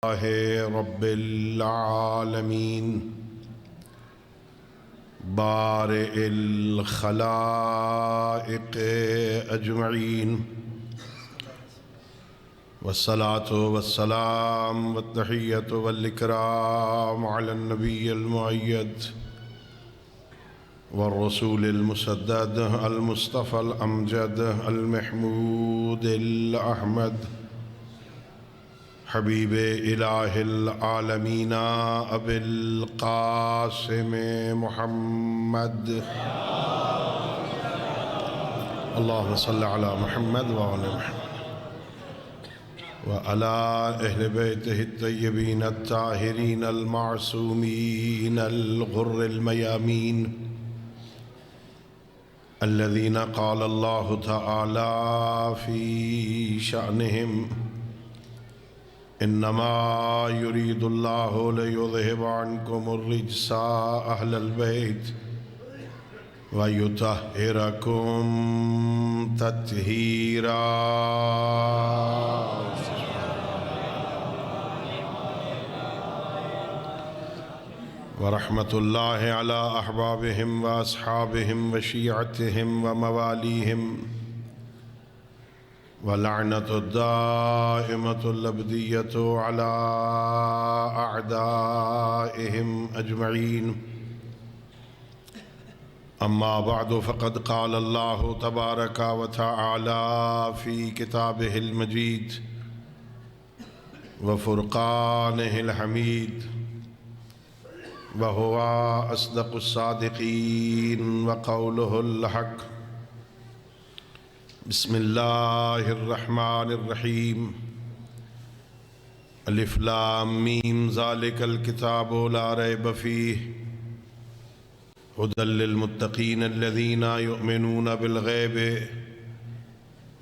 رب العالمين بارئ الخلائق أجمعين والصلاة والسلام والتحية والإكرام على النبي المؤيد والرسول المسدد المصطفى الأمجد المحمود الأحمد حبیب الہ العالمین ابی القاسم محمد اللہم صلی علی محمد وآل محمد وعلی اہل بیتہ الطیبین الطاہرین المعصومین الغر المیامین الذین قال اللہ تعالی فی شأنہم انما يريد الله ليذهب عنكم الرجس اهل البيت ويطهركم تطهيرا ورحمة الله على أحبابهم وأصحابهم وشيعتهم ومواليهم ولعنة الدائمة الأبدية على أعدائهم أجمعين أما بعد فقد قال الله تبارك وتعالى في كتابه المجيد وفرقانه الحميد وهو أصدق الصادقين وقوله الحق بسم اللہ الرحمن الرحیم الف لام میم ذالک الکتاب لا ریب فیہ ھدی للمتقین الذین یؤمنون بالغیب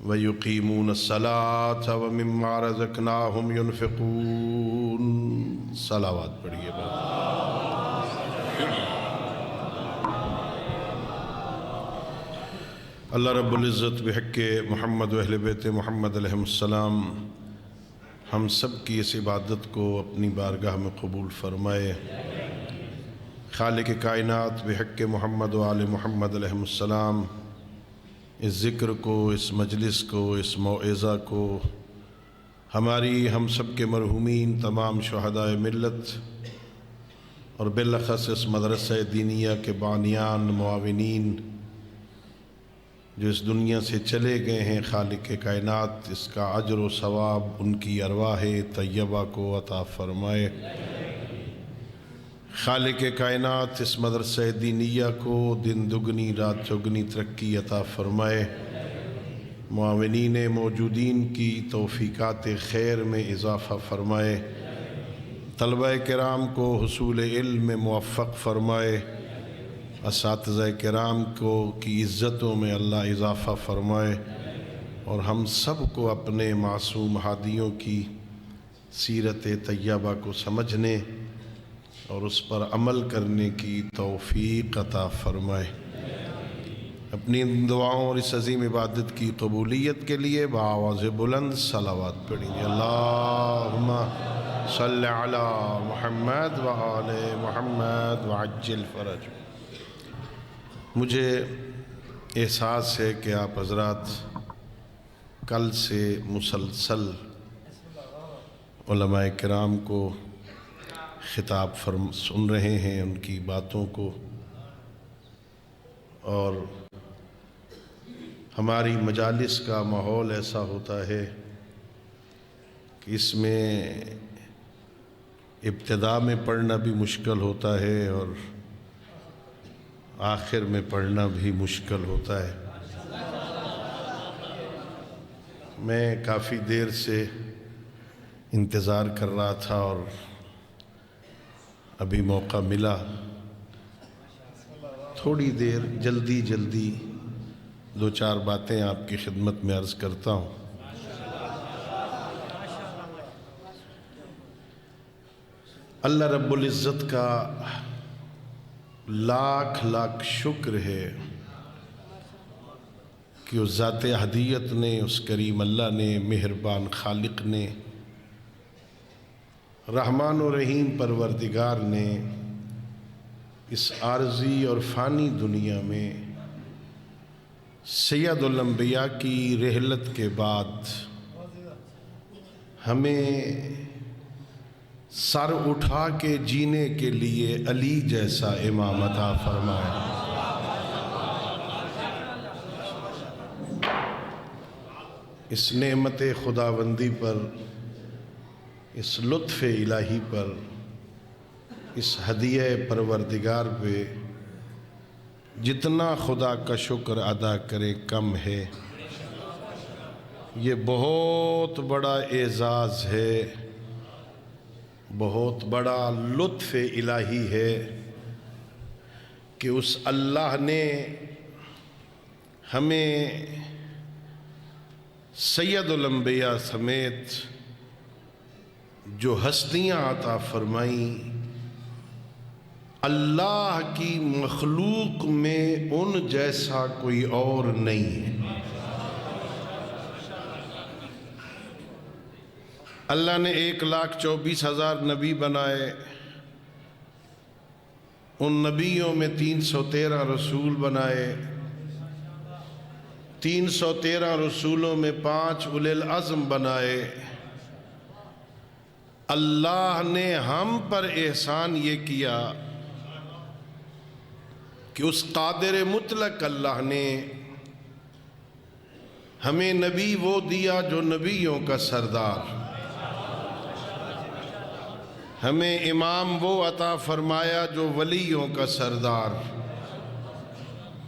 ویقیمون الصلاة ومما رزقناہم ینفقون صلوات پڑھیے اللہ رب العزت بحق محمد و اہل بیت محمد علیہ السلام ہم سب کی اس عبادت کو اپنی بارگاہ میں قبول فرمائے۔ خالق کائنات بحق محمد و آل محمد علیہ السلام اس ذکر کو، اس مجلس کو، اس موعظہ کو ہماری ہم سب کے مرحومین تمام شہدائے ملت اور بالاخص اس مدرسہ دینیہ کے بانیان معاونین جو اس دنیا سے چلے گئے ہیں، خالق کائنات اس کا اجر و ثواب ان کی ارواح طیبہ کو عطا فرمائے۔ خالق کائنات اس مدرسہ دینیہ کو دن دگنی رات چگنی ترقی عطا فرمائے۔ معاونین موجودین کی توفیقات خیر میں اضافہ فرمائے۔ طلبہ کرام کو حصول علم میں موفق فرمائے۔ اساتذہ کرام کو کی عزتوں میں اللہ اضافہ فرمائے اور ہم سب کو اپنے معصوم ہادیوں کی سیرت طیبہ کو سمجھنے اور اس پر عمل کرنے کی توفیق عطا فرمائے۔ اپنی دعاؤں اور اس عظیم عبادت کی قبولیت کے لیے بآواز بلند صلوات پڑھیں گے۔ اللہم صلی علی محمد وآل محمد وعجل فرج۔ مجھے احساس ہے کہ آپ حضرات کل سے مسلسل علماء کرام کو خطاب سن رہے ہیں، ان کی باتوں کو، اور ہماری مجالس کا ماحول ایسا ہوتا ہے کہ اس میں ابتدا میں پڑھنا بھی مشکل ہوتا ہے اور آخر میں پڑھنا بھی مشکل ہوتا ہے۔ میں کافی دیر سے انتظار کر رہا تھا اور ابھی موقع ملا، تھوڑی دیر جلدی دو چار باتیں آپ کی خدمت میں عرض کرتا ہوں۔ اللہ رب العزت کا لاکھ لاکھ شکر ہے کہ اس ذات احدیت نے، اس کریم اللہ نے، مہربان خالق نے رحمان و رحیم پروردگار نے اس عارضی اور فانی دنیا میں سید الانبیاء کی رحلت کے بعد ہمیں سر اٹھا کے جینے کے لیے علی جیسا امام عطا فرمایا۔ اس نعمت خداوندی پر، اس لطف الہی پر، اس ہدیہ پروردگار پہ جتنا خدا کا شکر ادا کرے کم ہے۔ یہ بہت بڑا اعزاز ہے، بہت بڑا لطف الہی ہے کہ اس اللہ نے ہمیں سید الانبیاء سمیت جو ہستیاں عطا فرمائیں، اللہ کی مخلوق میں ان جیسا کوئی اور نہیں ہے۔ اللہ نے 1,24,000 نبی بنائے، ان نبیوں میں 313 رسول بنائے، 313 رسولوں میں 5 اولی العزم بنائے۔ اللہ نے ہم پر احسان یہ کیا کہ اس قادر مطلق اللہ نے ہمیں نبی وہ دیا جو نبیوں کا سردار، ہمیں امام وہ عطا فرمایا جو ولیوں کا سردار،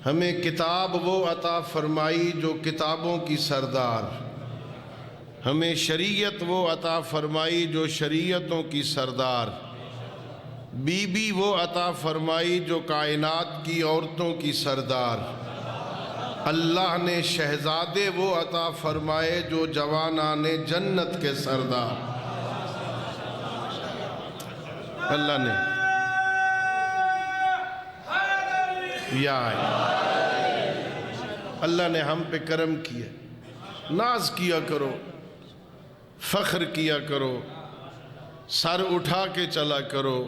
ہمیں کتاب وہ عطا فرمائی جو کتابوں کی سردار، ہمیں شریعت وہ عطا فرمائی جو شریعتوں کی سردار، بی بی وہ عطا فرمائی جو کائنات کی عورتوں کی سردار، اللہ نے شہزادے وہ عطا فرمائے جو جوانان جنت کے سردار۔ اللہ نے اللہ نے ہم پہ کرم کیا، ناز کیا کرو، فخر کیا کرو، سر اٹھا کے چلا کرو۔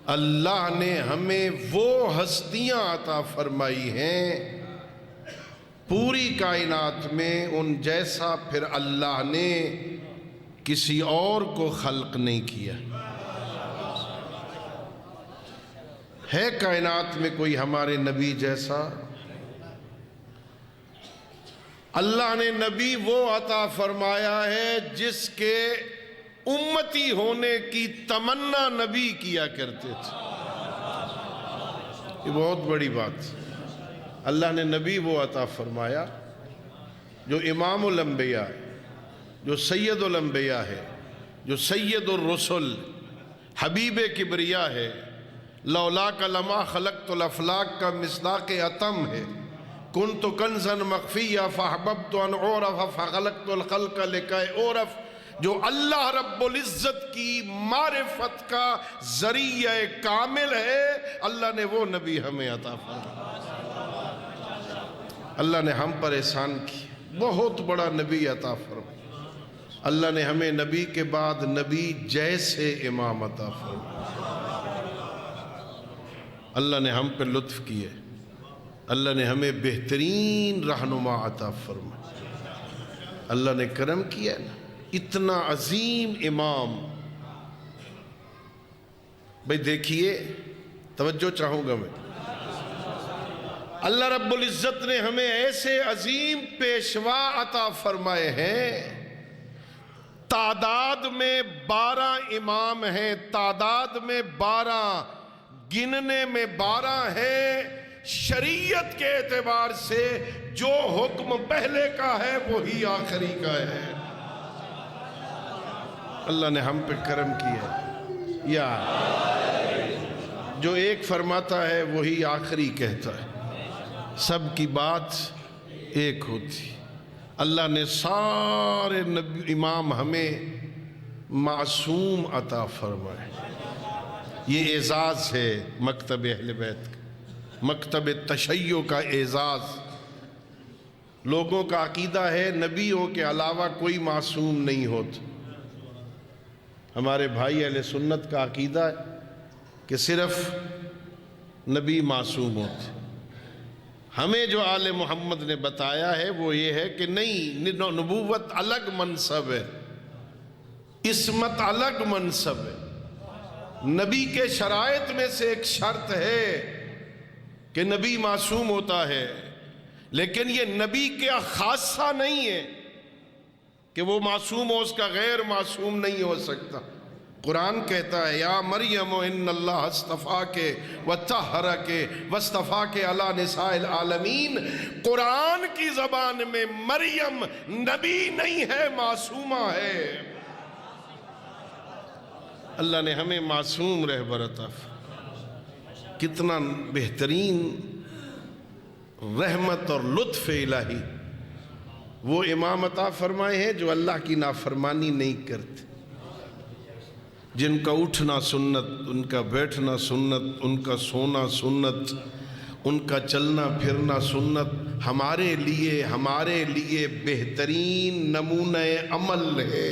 اللہ نے ہمیں وہ ہستیاں عطا فرمائی ہیں پوری کائنات میں، ان جیسا پھر اللہ نے کسی اور کو خلق نہیں کیا۔ ہے کائنات میں کوئی ہمارے نبی جیسا؟ اللہ نے نبی وہ عطا فرمایا ہے جس کے امتی ہونے کی تمنا نبی کیا کرتے تھے۔ یہ بہت بڑی بات۔ اللہ نے نبی وہ عطا فرمایا جو امام الانبیاء ہے، جو سید الانبیاء ہے، جو سید الرسل، حبیب کبریا ہے، لولاک لما خلقت الافلاک کا مصداق اتم ہے، کنت کنزا مخفیا فاحببت ان اعرف فخلقت الخلق لکے اعرف، جو اللہ رب العزت کی معرفت کا ذریعہ کامل ہے، اللہ نے وہ نبی ہمیں عطا فرمایا۔ اللہ نے ہم پر احسان کی، بہت بڑا نبی عطا فرمایا۔ اللہ نے ہمیں نبی کے بعد نبی جیسے امام عطا فرمایا۔ اللہ نے ہم پہ لطف کیے، اللہ نے ہمیں بہترین رہنما عطا فرمایا۔ اللہ نے کرم کیا نا، اتنا عظیم امام۔ بھئی دیکھیے، توجہ چاہوں گا میں، اللہ رب العزت نے ہمیں ایسے عظیم پیشوا عطا فرمائے ہیں، تعداد میں 12 امام ہیں، تعداد میں 12، گننے میں 12 ہیں۔ شریعت کے اعتبار سے جو حکم پہلے کا ہے وہی آخری کا ہے۔ اللہ نے ہم پہ کرم کیا، یا جو ایک فرماتا ہے وہی آخری کہتا ہے، سب کی بات ایک ہوتی۔ اللہ نے سارے نبی امام ہمیں معصوم عطا فرمائے۔ یہ اعزاز ہے مکتب اہل بیت کا، مکتب تشیع کا اعزاز۔ لوگوں کا عقیدہ ہے نبیوں کے علاوہ کوئی معصوم نہیں ہوتا، ہمارے بھائی اہل سنت کا عقیدہ ہے کہ صرف نبی معصوم ہوتے. ہمیں جو آل محمد نے بتایا ہے وہ یہ ہے کہ نہیں، نبوت الگ منصب ہے، عصمت الگ منصب ہے. نبی کے شرائط میں سے ایک شرط ہے کہ نبی معصوم ہوتا ہے، لیکن یہ نبی کا خاصہ نہیں ہے کہ وہ معصوم ہو، اس کا غیر معصوم نہیں ہو سکتا. قرآن کہتا ہے یا مریم ان اللہ اصطفاک وطہرک واصطفاک علی نساء العالمین. قرآن کی زبان میں مریم نبی نہیں ہے، معصومہ ہے. اللہ نے ہمیں معصوم رہبر عطا فرمایا. کتنا بہترین رحمت اور لطف الہی. وہ امام عطا فرمائے ہیں جو اللہ کی نافرمانی نہیں کرتے، جن کا اٹھنا سنت، ان کا بیٹھنا سنت، ان کا سونا سنت، ان کا چلنا پھرنا سنت. ہمارے لیے بہترین نمونہ عمل ہے.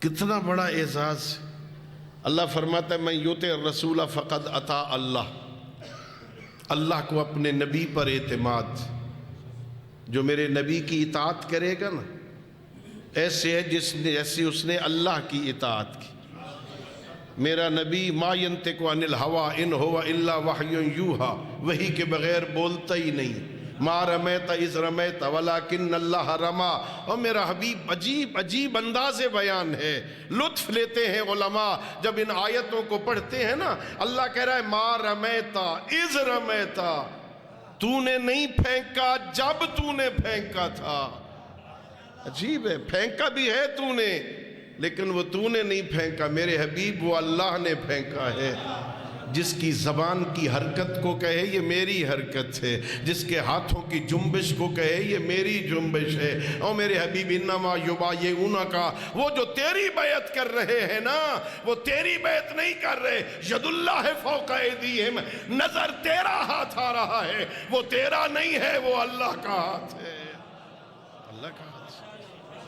کتنا بڑا اعزاز. اللہ فرماتا ہے میں یطع الرسول فقد اطاع اللہ. اللہ کو اپنے نبی پر اعتماد. جو میرے نبی کی اطاعت کرے گا نا، ایسے ہے جیسے اس نے اللہ کی اطاعت کی. میرا نبی ما ینطق عن الہوی ان ہوا الا وحی یوحی، وحی کے بغیر بولتا ہی نہیں. ما رمیت اذ رمیت ولکن اللہ رما. اور میرا حبیب عجیب انداز بیان ہے. لطف لیتے ہیں علماء جب ان آیتوں کو پڑھتے ہیں نا. اللہ کہہ رہا ہے ما رمیت اذ رمیت، تو نے نہیں پھینکا جب تو نے پھینکا تھا. عجیب ہے، پھینکا بھی ہے تو نے، لیکن وہ تو نے نہیں پھینکا، میرے حبیب وہ اللہ نے پھینکا ہے. جس کی زبان کی حرکت کو کہے یہ میری حرکت ہے، جس کے ہاتھوں کی جنبش کو کہے یہ میری جنبش ہے. اور میرے حبیب انما یبایعونک، وہ جو تیری بیعت کر رہے ہیں نا، وہ تیری بیعت نہیں کر رہے. ید اللہ فوق ایدیہم، نظر تیرا ہاتھ آ رہا ہے، وہ تیرا نہیں ہے، وہ اللہ کا ہاتھ ہے. اللہ کا ہاتھ.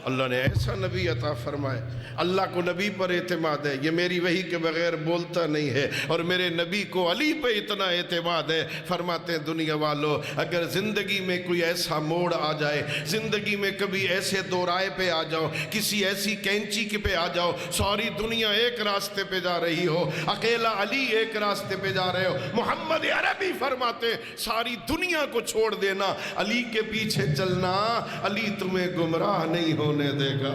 اللہ نے ایسا نبی عطا فرمائے. اللہ کو نبی پر اعتماد ہے، یہ میری وحی کے بغیر بولتا نہیں ہے. اور میرے نبی کو علی پہ اتنا اعتماد ہے. فرماتے ہیں دنیا والوں، اگر زندگی میں کوئی ایسا موڑ آ جائے، زندگی میں کبھی ایسے دو رائے پہ آ جاؤ، کسی ایسی کینچی کے پہ آ جاؤ، ساری دنیا ایک راستے پہ جا رہی ہو، اکیلا علی ایک راستے پہ جا رہے ہو. محمد عربی فرماتے ساری دنیا کو چھوڑ دینا، علی کے پیچھے چلنا، علی تمہیں گمراہ نہیں ہونے دے گا.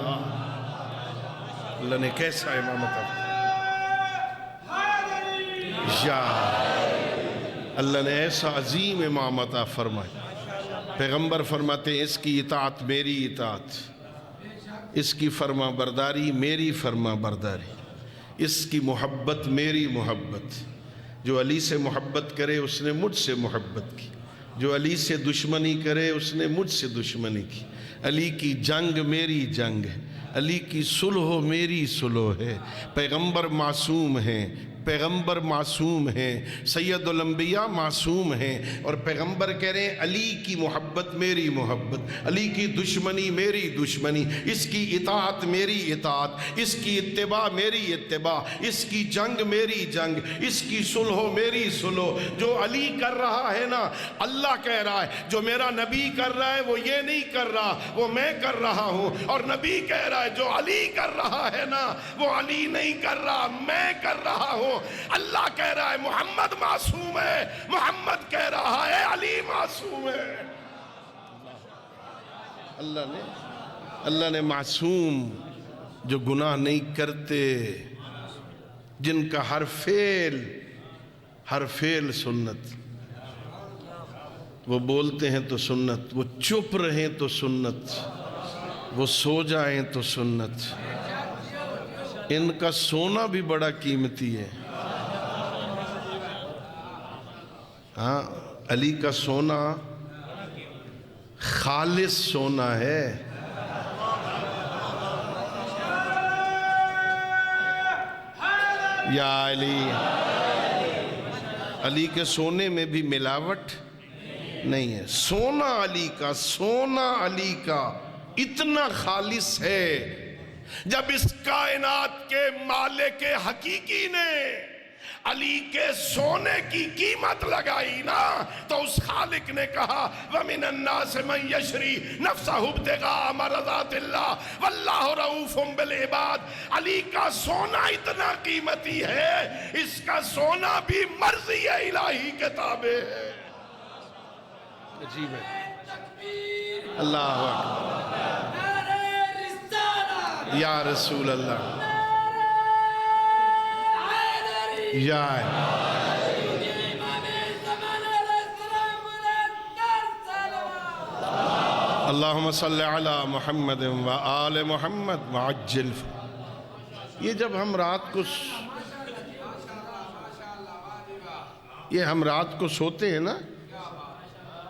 اللہ نے کیسا امامت یا اللہ نے ایسا عظیم امامت فرمائی. پیغمبر فرماتے ہیں اس کی اطاعت میری اطاعت، اس کی فرما برداری میری فرما برداری، اس کی محبت میری محبت. جو علی سے محبت کرے اس نے مجھ سے محبت کی، جو علی سے دشمنی کرے اس نے مجھ سے دشمنی کی. علی کی جنگ میری جنگ ہے، علی کی صلح میری صلح ہے. پیغمبر معصوم ہیں، پیغمبر معصوم ہیں، سید الانبیاء معصوم ہیں. اور پیغمبر کہہ رہے ہیں علی کی محبت میری محبت، علی کی دشمنی میری دشمنی، اس کی اطاعت میری اطاعت، اس کی اتباع میری اتباع، اس کی جنگ میری جنگ، اس کی صلح میری صلح. جو علی کر رہا ہے نا، اللہ کہہ رہا ہے جو میرا نبی کر رہا ہے وہ یہ نہیں کر رہا، وہ میں کر رہا ہوں. اور نبی کہہ رہا ہے جو علی کر رہا ہے نا، وہ علی نہیں کر رہا، میں کر رہا ہوں. اللہ کہہ رہا ہے محمد معصوم ہے، محمد کہہ رہا ہے علی معصوم ہے. اللہ نے معصوم جو گناہ نہیں کرتے، جن کا ہر فعل سنت، وہ بولتے ہیں تو سنت، وہ چپ رہیں تو سنت، وہ سو جائیں تو سنت. ان کا سونا بھی بڑا قیمتی ہے. ہاں، علی کا سونا خالص سونا ہے. یا علی کے سونے میں بھی ملاوٹ نہیں ہے. سونا علی کا اتنا خالص ہے جب اس کائنات کے مالک حقیقی نے علی کے سونے کی قیمت لگائی نا تو اس خالق نے کہا وَمِنَ النَّاسِ مَن يَشْرِي نَفْسَهُ ابْتِغَاءَ مَرْضَاتِ اللَّهِ وَاللَّهُ رَءُوفٌ بِالْعِبَادِ۔ علی کا سونا اتنا قیمتی ہے، اس کا سونا بھی مرضی الہی کے تابع ہے۔ عجیب ہے۔ اللہ اکبر، یا رسول اللہ، یا اللہم صلی علی محمد و آل محمد وعجل۔ یہ جب ہم رات کو سوتے ہیں نا،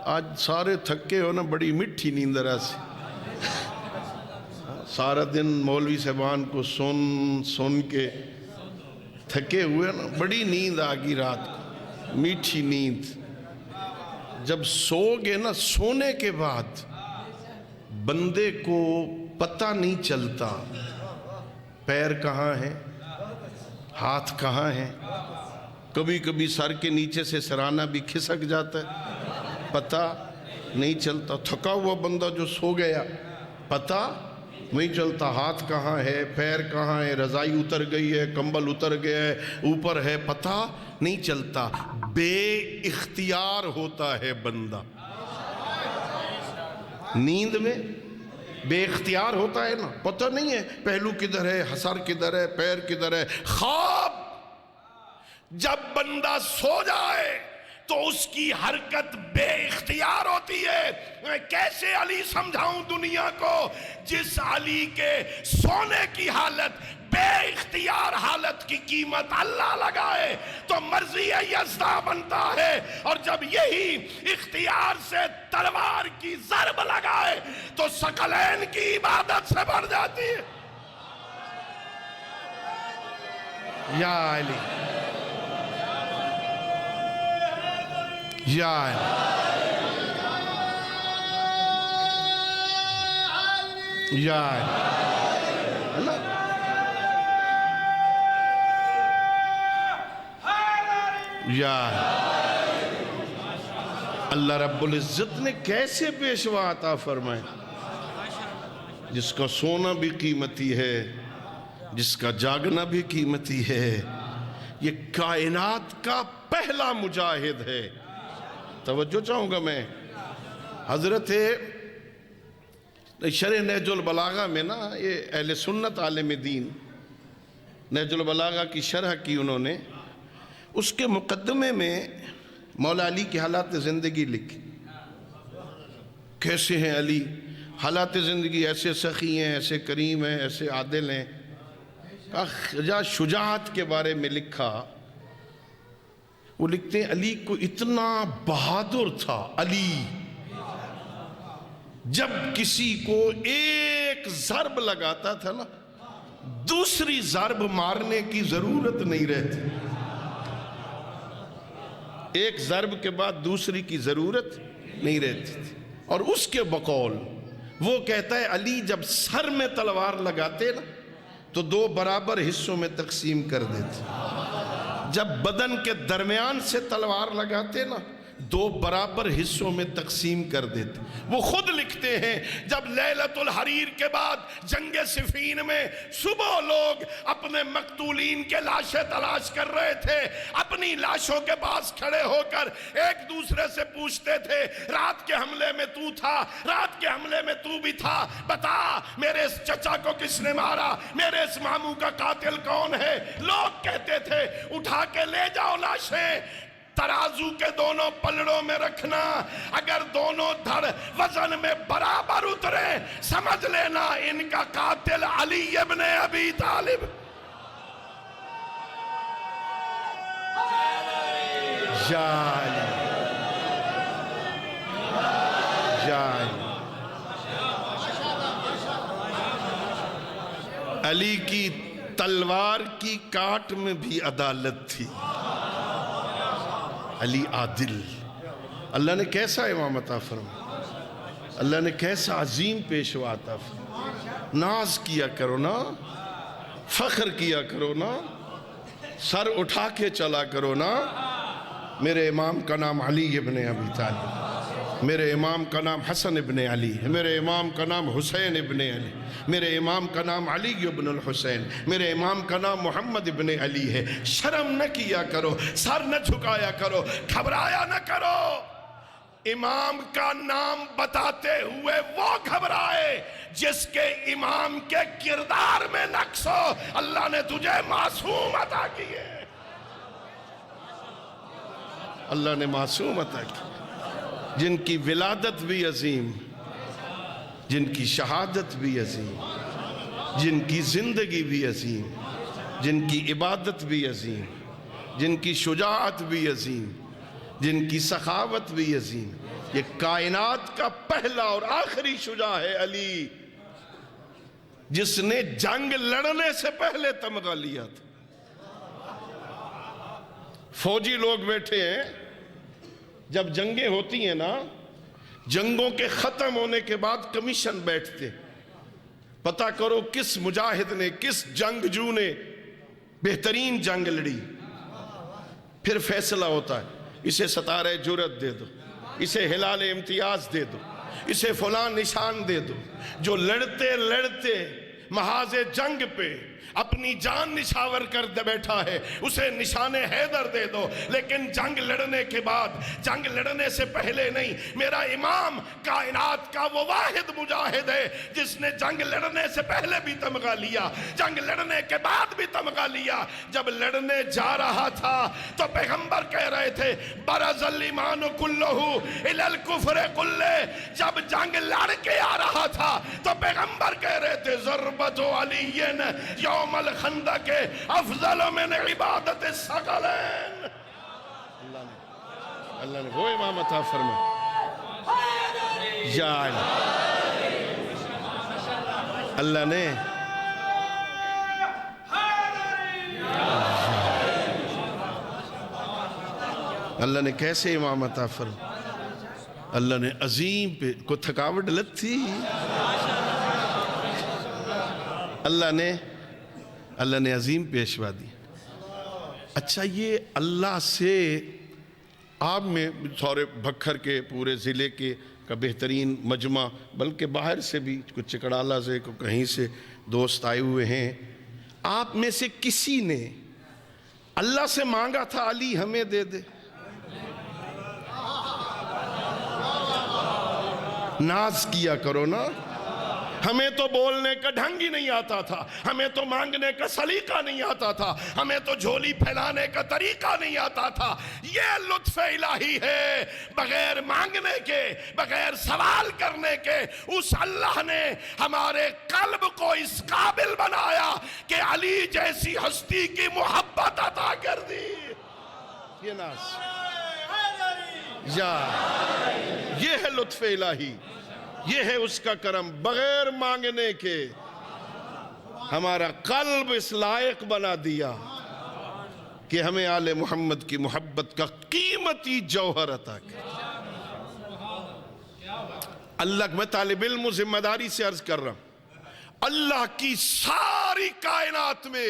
آج سارے تھکے ہو نا، بڑی مٹھی نیند سے سارا دن مولوی صاحبان کو سن کے تھکے ہوئے نا، بڑی نیند آگی رات کو، میٹھی نیند۔ جب سو گے نا، سونے کے بعد بندے کو پتہ نہیں چلتا پیر کہاں ہیں، ہاتھ کہاں ہیں۔ کبھی کبھی سر کے نیچے سے سرانہ بھی کھسک جاتا ہے، پتہ نہیں چلتا۔ تھکا ہوا بندہ جو سو گیا، پتہ نہیں چلتا ہاتھ کہاں ہے، پیر کہاں ہے، رضائی اتر گئی ہے، کمبل اتر گیا ہے، اوپر ہے، پتہ نہیں چلتا۔ بے اختیار ہوتا ہے بندہ، نیند میں بے اختیار ہوتا ہے نا، پتہ نہیں ہے پہلو کدھر ہے، حسر کدھر ہے، پیر کدھر ہے۔ خواب جب بندہ سو جائے تو اس کی حرکت بے اختیار ہوتی ہے۔ میں کیسے علی سمجھاؤں دنیا کو، جس علی کے سونے کی حالت، بے اختیار حالت کی قیمت اللہ لگائے تو مرضی یزدہ بنتا ہے، اور جب یہی اختیار سے تلوار کی ضرب لگائے تو ثقلین کی عبادت سے بڑھ جاتی ہے۔ یا علی، یا یا یا اللہ رب العزت نے کیسے پیشوا عطا فرمائے، جس کا سونا بھی قیمتی ہے، جس کا جاگنا بھی قیمتی ہے۔ یہ کائنات کا پہلا مجاہد ہے۔ توجہ چاہوں گا میں، حضرت شرح نہج البلاغہ میں نا، یہ اہل سنت عالم دین نہج البلاغہ کی شرح کی انہوں نے، اس کے مقدمے میں مولا علی کی حالات زندگی لکھی۔ کیسے ہیں علی، حالات زندگی ایسے سخی ہیں، ایسے کریم ہیں، ایسے عادل ہیں۔ جہاں شجاعت کے بارے میں لکھا، وہ لکھتے ہیں علی کو اتنا بہادر تھا علی، جب کسی کو ایک ضرب لگاتا تھا نا، دوسری ضرب مارنے کی ضرورت نہیں رہتی، ایک ضرب کے بعد دوسری کی ضرورت نہیں رہتی تھی۔ اور اس کے بقول وہ کہتا ہے علی جب سر میں تلوار لگاتے نا تو 2 برابر حصوں میں تقسیم کر دیتے، جب بدن کے درمیان سے تلوار لگاتے نا 2 برابر حصوں میں تقسیم کر دیتے۔ وہ خود لکھتے ہیں جب لیلۃ الحریر کے بعد جنگ صفین میں صبح لوگ اپنے مقتولین کے لاشیں تلاش کر رہے تھے، اپنی لاشوں کے پاس کھڑے ہو کر ایک دوسرے سے پوچھتے تھے رات کے حملے میں تو تھا، رات کے حملے میں تو بھی تھا، بتا میرے اس چچا کو کس نے مارا، میرے اس ماموں کا قاتل کون ہے۔ لوگ کہتے تھے اٹھا کے لے جاؤ لاشیں، ترازو کے دونوں پلڑوں میں رکھنا، اگر دونوں دھڑ وزن میں برابر اترے سمجھ لینا ان کا قاتل علی ابن ابی طالب۔ یا علی، یا علی کی تلوار کی کاٹ میں بھی عدالت تھی، علی عادل۔ اللہ نے کیسا امام عطا فرمایا، اللہ نے کیسا عظیم پیشوا عطا فرمایا۔ ناز کیا کرو نا، فخر کیا کرو نا، سر اٹھا کے چلا کرو نا۔ میرے امام کا نام علی ابن ابی طالب، میرے امام کا نام حسن ابن علی ہے، میرے امام کا نام حسین ابن علی، میرے امام کا نام علی ابن الحسین، میرے امام کا نام محمد ابن علی ہے۔ شرم نہ کیا کرو، سر نہ جھکایا کرو، گھبرایا نہ کرو۔ امام کا نام بتاتے ہوئے وہ گھبرائے جس کے امام کے کردار میں نقص ہو۔ اللہ نے تجھے معصوم عطا کیے، اللہ نے معصوم عطا کی، جن کی ولادت بھی عظیم، جن کی شہادت بھی عظیم، جن کی زندگی بھی عظیم، جن کی عبادت بھی عظیم، جن کی شجاعت بھی عظیم، جن کی سخاوت بھی عظیم۔ یہ کائنات کا پہلا اور آخری شجاع ہے علی، جس نے جنگ لڑنے سے پہلے تمغہ لیا تھا۔ فوجی لوگ بیٹھے ہیں، جب جنگیں ہوتی ہیں نا، جنگوں کے ختم ہونے کے بعد کمیشن بیٹھتے، پتہ کرو کس مجاہد نے، کس جنگجو نے بہترین جنگ لڑی۔ پھر فیصلہ ہوتا ہے، اسے ستارہ جرأت دے دو، اسے ہلال امتیاز دے دو، اسے فلاں نشان دے دو۔ جو لڑتے لڑتے محاذ جنگ پہ اپنی جان نشاور کر بیٹھا ہے، اسے نشان حیدر دے دو۔ لیکن جنگ لڑنے کے بعد، جنگ لڑنے سے پہلے نہیں۔ میرا امام کائنات کا وہ واحد مجاہد ہے جس نے جنگ لڑنے سے پہلے بھی تمغہ لیا، جنگ لڑنے کے بعد بھی تمغہ لیا۔ جب لڑنے جا رہا تھا تو پیغمبر کہہ رہے تھے برز الایمان کلہ الی الکفر کلہ۔ جب جنگ لڑ کے آ رہا تھا تو پیغمبر کہہ رہے تھے ضربت علی یوم الخندق افضل من عبادت الثقلین۔ اللہ نے وہ امام عطا فرمایا، یا اللہ نے اللہ نے کیسے امام عطا فرمایا؟ اللہ نے عظیم پہ کو تھکاوٹ لگ تھی، اللہ نے عظیم پیشوا دی۔ اچھا، یہ اللہ سے آپ میں سورے بکھر کے پورے ضلع کے کا بہترین مجمع، بلکہ باہر سے بھی کچھ چکڑالہ سے کہیں سے دوست آئے ہوئے ہیں، آپ میں سے کسی نے اللہ سے مانگا تھا علی ہمیں دے دے؟ ناز کیا کرو نا۔ ہمیں تو بولنے کا ڈھنگ ہی نہیں آتا تھا، ہمیں تو مانگنے کا سلیقہ نہیں آتا تھا، ہمیں تو جھولی پھیلانے کا طریقہ نہیں آتا تھا۔ یہ لطف الہی ہے، بغیر مانگنے کے، بغیر سوال کرنے کے اس اللہ نے ہمارے قلب کو اس قابل بنایا کہ علی جیسی ہستی کی محبت عطا کر دی۔ یہ ناز، یہ ہے لطف الہی، یہ ہے اس کا کرم، بغیر مانگنے کے ہمارا قلب اس لائق بنا دیا کہ ہمیں آل محمد کی محبت کا قیمتی جوہر عطا کر۔ اللہ، میں طالب علم ذمہ داری سے عرض کر رہا ہوں، اللہ کی ساری کائنات میں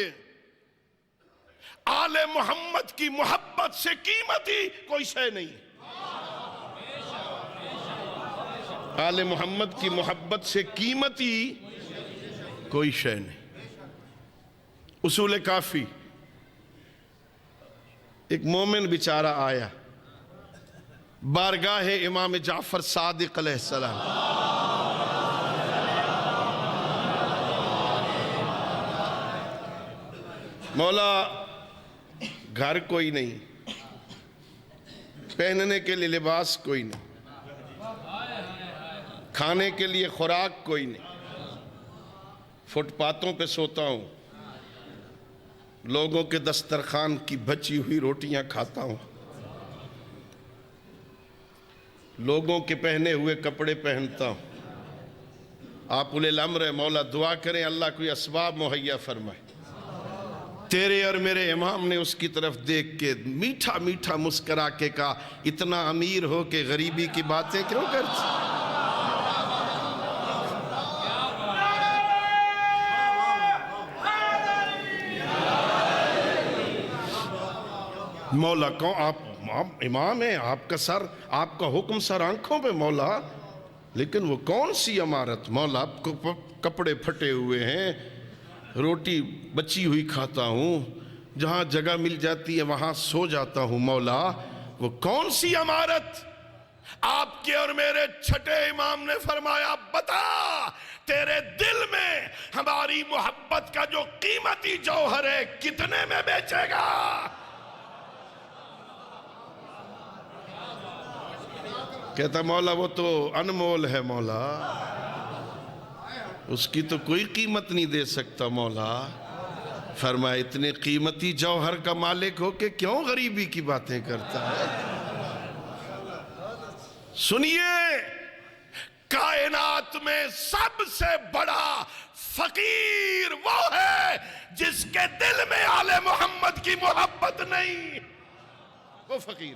آل محمد کی محبت سے قیمتی کوئی شے نہیں۔ آل محمد کی محبت سے قیمتی کوئی شے نہیں۔ اصول کافی، ایک مومن بیچارہ آیا بارگاہ امام جعفر صادق علیہ السلام، مولا گھر کوئی نہیں، پہننے کے لیے لباس کوئی نہیں، کھانے کے لیے خوراک کوئی نہیں، فٹ پاتھوں پہ سوتا ہوں، لوگوں کے دسترخوان کی بچی ہوئی روٹیاں کھاتا ہوں، لوگوں کے پہنے ہوئے کپڑے پہنتا ہوں۔ آپ اولے الامر ہے، مولا دعا کریں اللہ کوئی اسباب مہیا فرمائے۔ تیرے اور میرے امام نے اس کی طرف دیکھ کے میٹھا میٹھا مسکرا کے کہا، اتنا امیر ہو کہ غریبی کی باتیں کیوں کرتی؟ مولا کون؟ آپ امام ہیں، آپ کا سر، آپ کا حکم سر آنکھوں پہ مولا، لیکن وہ کون سی عمارت مولا؟ کپڑے پھٹے ہوئے ہیں، روٹی بچی ہوئی کھاتا ہوں، جہاں جگہ مل جاتی ہے وہاں سو جاتا ہوں مولا، وہ کون سی عمارت؟ آپ کے اور میرے چھٹے امام نے فرمایا بتا تیرے دل میں ہماری محبت کا جو قیمتی جوہر ہے کتنے میں بیچے گا؟ کہتا مولا وہ تو انمول ہے مولا، اس کی تو کوئی قیمت نہیں دے سکتا مولا۔ فرمایا اتنے قیمتی جوہر کا مالک ہو کہ کیوں غریبی کی باتیں کرتا ہے؟ سنیے، کائنات میں سب سے بڑا فقیر وہ ہے جس کے دل میں آل محمد کی محبت نہیں۔ وہ فقیر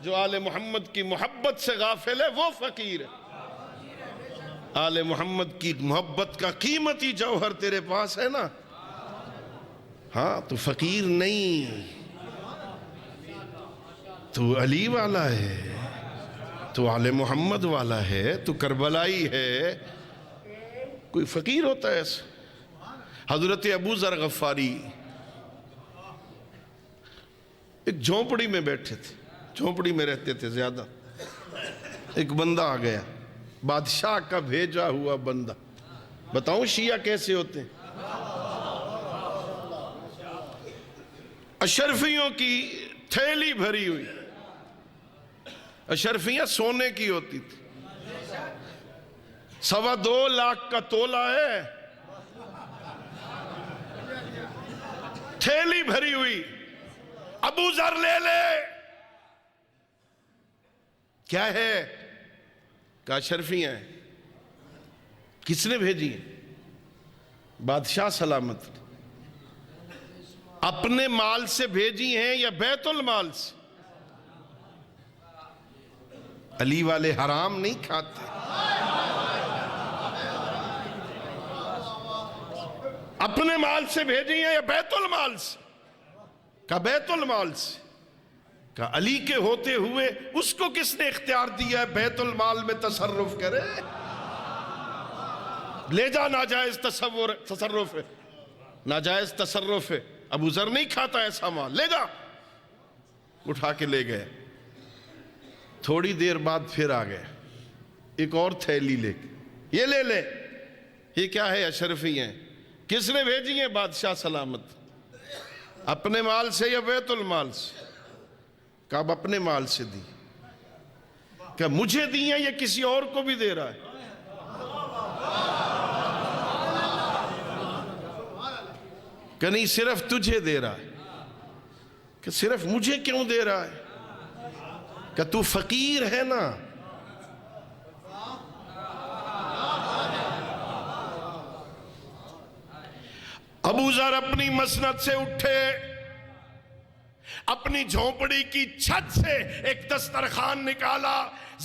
جو آل محمد کی محبت سے غافل ہے، وہ فقیر ہے۔ آل محمد کی محبت کا قیمتی جوہر تیرے پاس ہے نا، ہاں تو فقیر نہیں، تو علی والا ہے، تو آل محمد والا ہے، تو کربلائی ہے۔ کوئی فقیر ہوتا ہے ایسا؟ حضرت ابو ذر غفاری ایک جھونپڑی میں بیٹھے تھے، جھونپڑی میں رہتے تھے زیادہ۔ ایک بندہ آ گیا، بادشاہ کا بھیجا ہوا بندہ۔ بتاؤں شیعہ کیسے ہوتے ہیں؟ اشرفیوں کی تھیلی بھری ہوئی، اشرفیاں سونے کی ہوتی تھی، 2.25 لاکھ کا تولہ ہے، تھیلی بھری ہوئی، ابو ذر لے لے۔ کیا ہے؟ کہا اشرفیاں ہیں۔ کس نے بھیجی ہیں؟ بادشاہ سلامت نے۔ اپنے مال سے بھیجی ہیں یا بیت المال سے؟ علی والے حرام نہیں کھاتے، اپنے مال سے بھیجی ہیں یا بیت المال سے؟ کہا بیت المال سے۔ کہا علی کے ہوتے ہوئے اس کو کس نے اختیار دیا ہے بیت المال میں تصرف کرے؟ لے جا، ناجائز تصرف ہے، ناجائز تصرف ہے، ابو ذر نہیں کھاتا ایسا مال، لے جا۔ اٹھا کے لے گئے۔ تھوڑی دیر بعد پھر آ گئے ایک اور تھیلی لے کے، یہ لے لے۔ یہ کیا ہے؟ اشرفی ہیں۔ کس نے بھیجی ہیں؟ بادشاہ سلامت۔ اپنے مال سے یا بیت المال سے؟ کہا اب اپنے مال سے دی۔ کہا مجھے دی ہیں یا کسی اور کو بھی دے رہا ہے؟ کہ نہیں صرف تجھے دے رہا ہے۔ کہ صرف مجھے کیوں دے رہا ہے؟ کہ تو فقیر ہے نا۔ ابو ذر اپنی مسند سے اٹھے، اپنی جھونپڑی کی چھت سے ایک دسترخوان نکالا،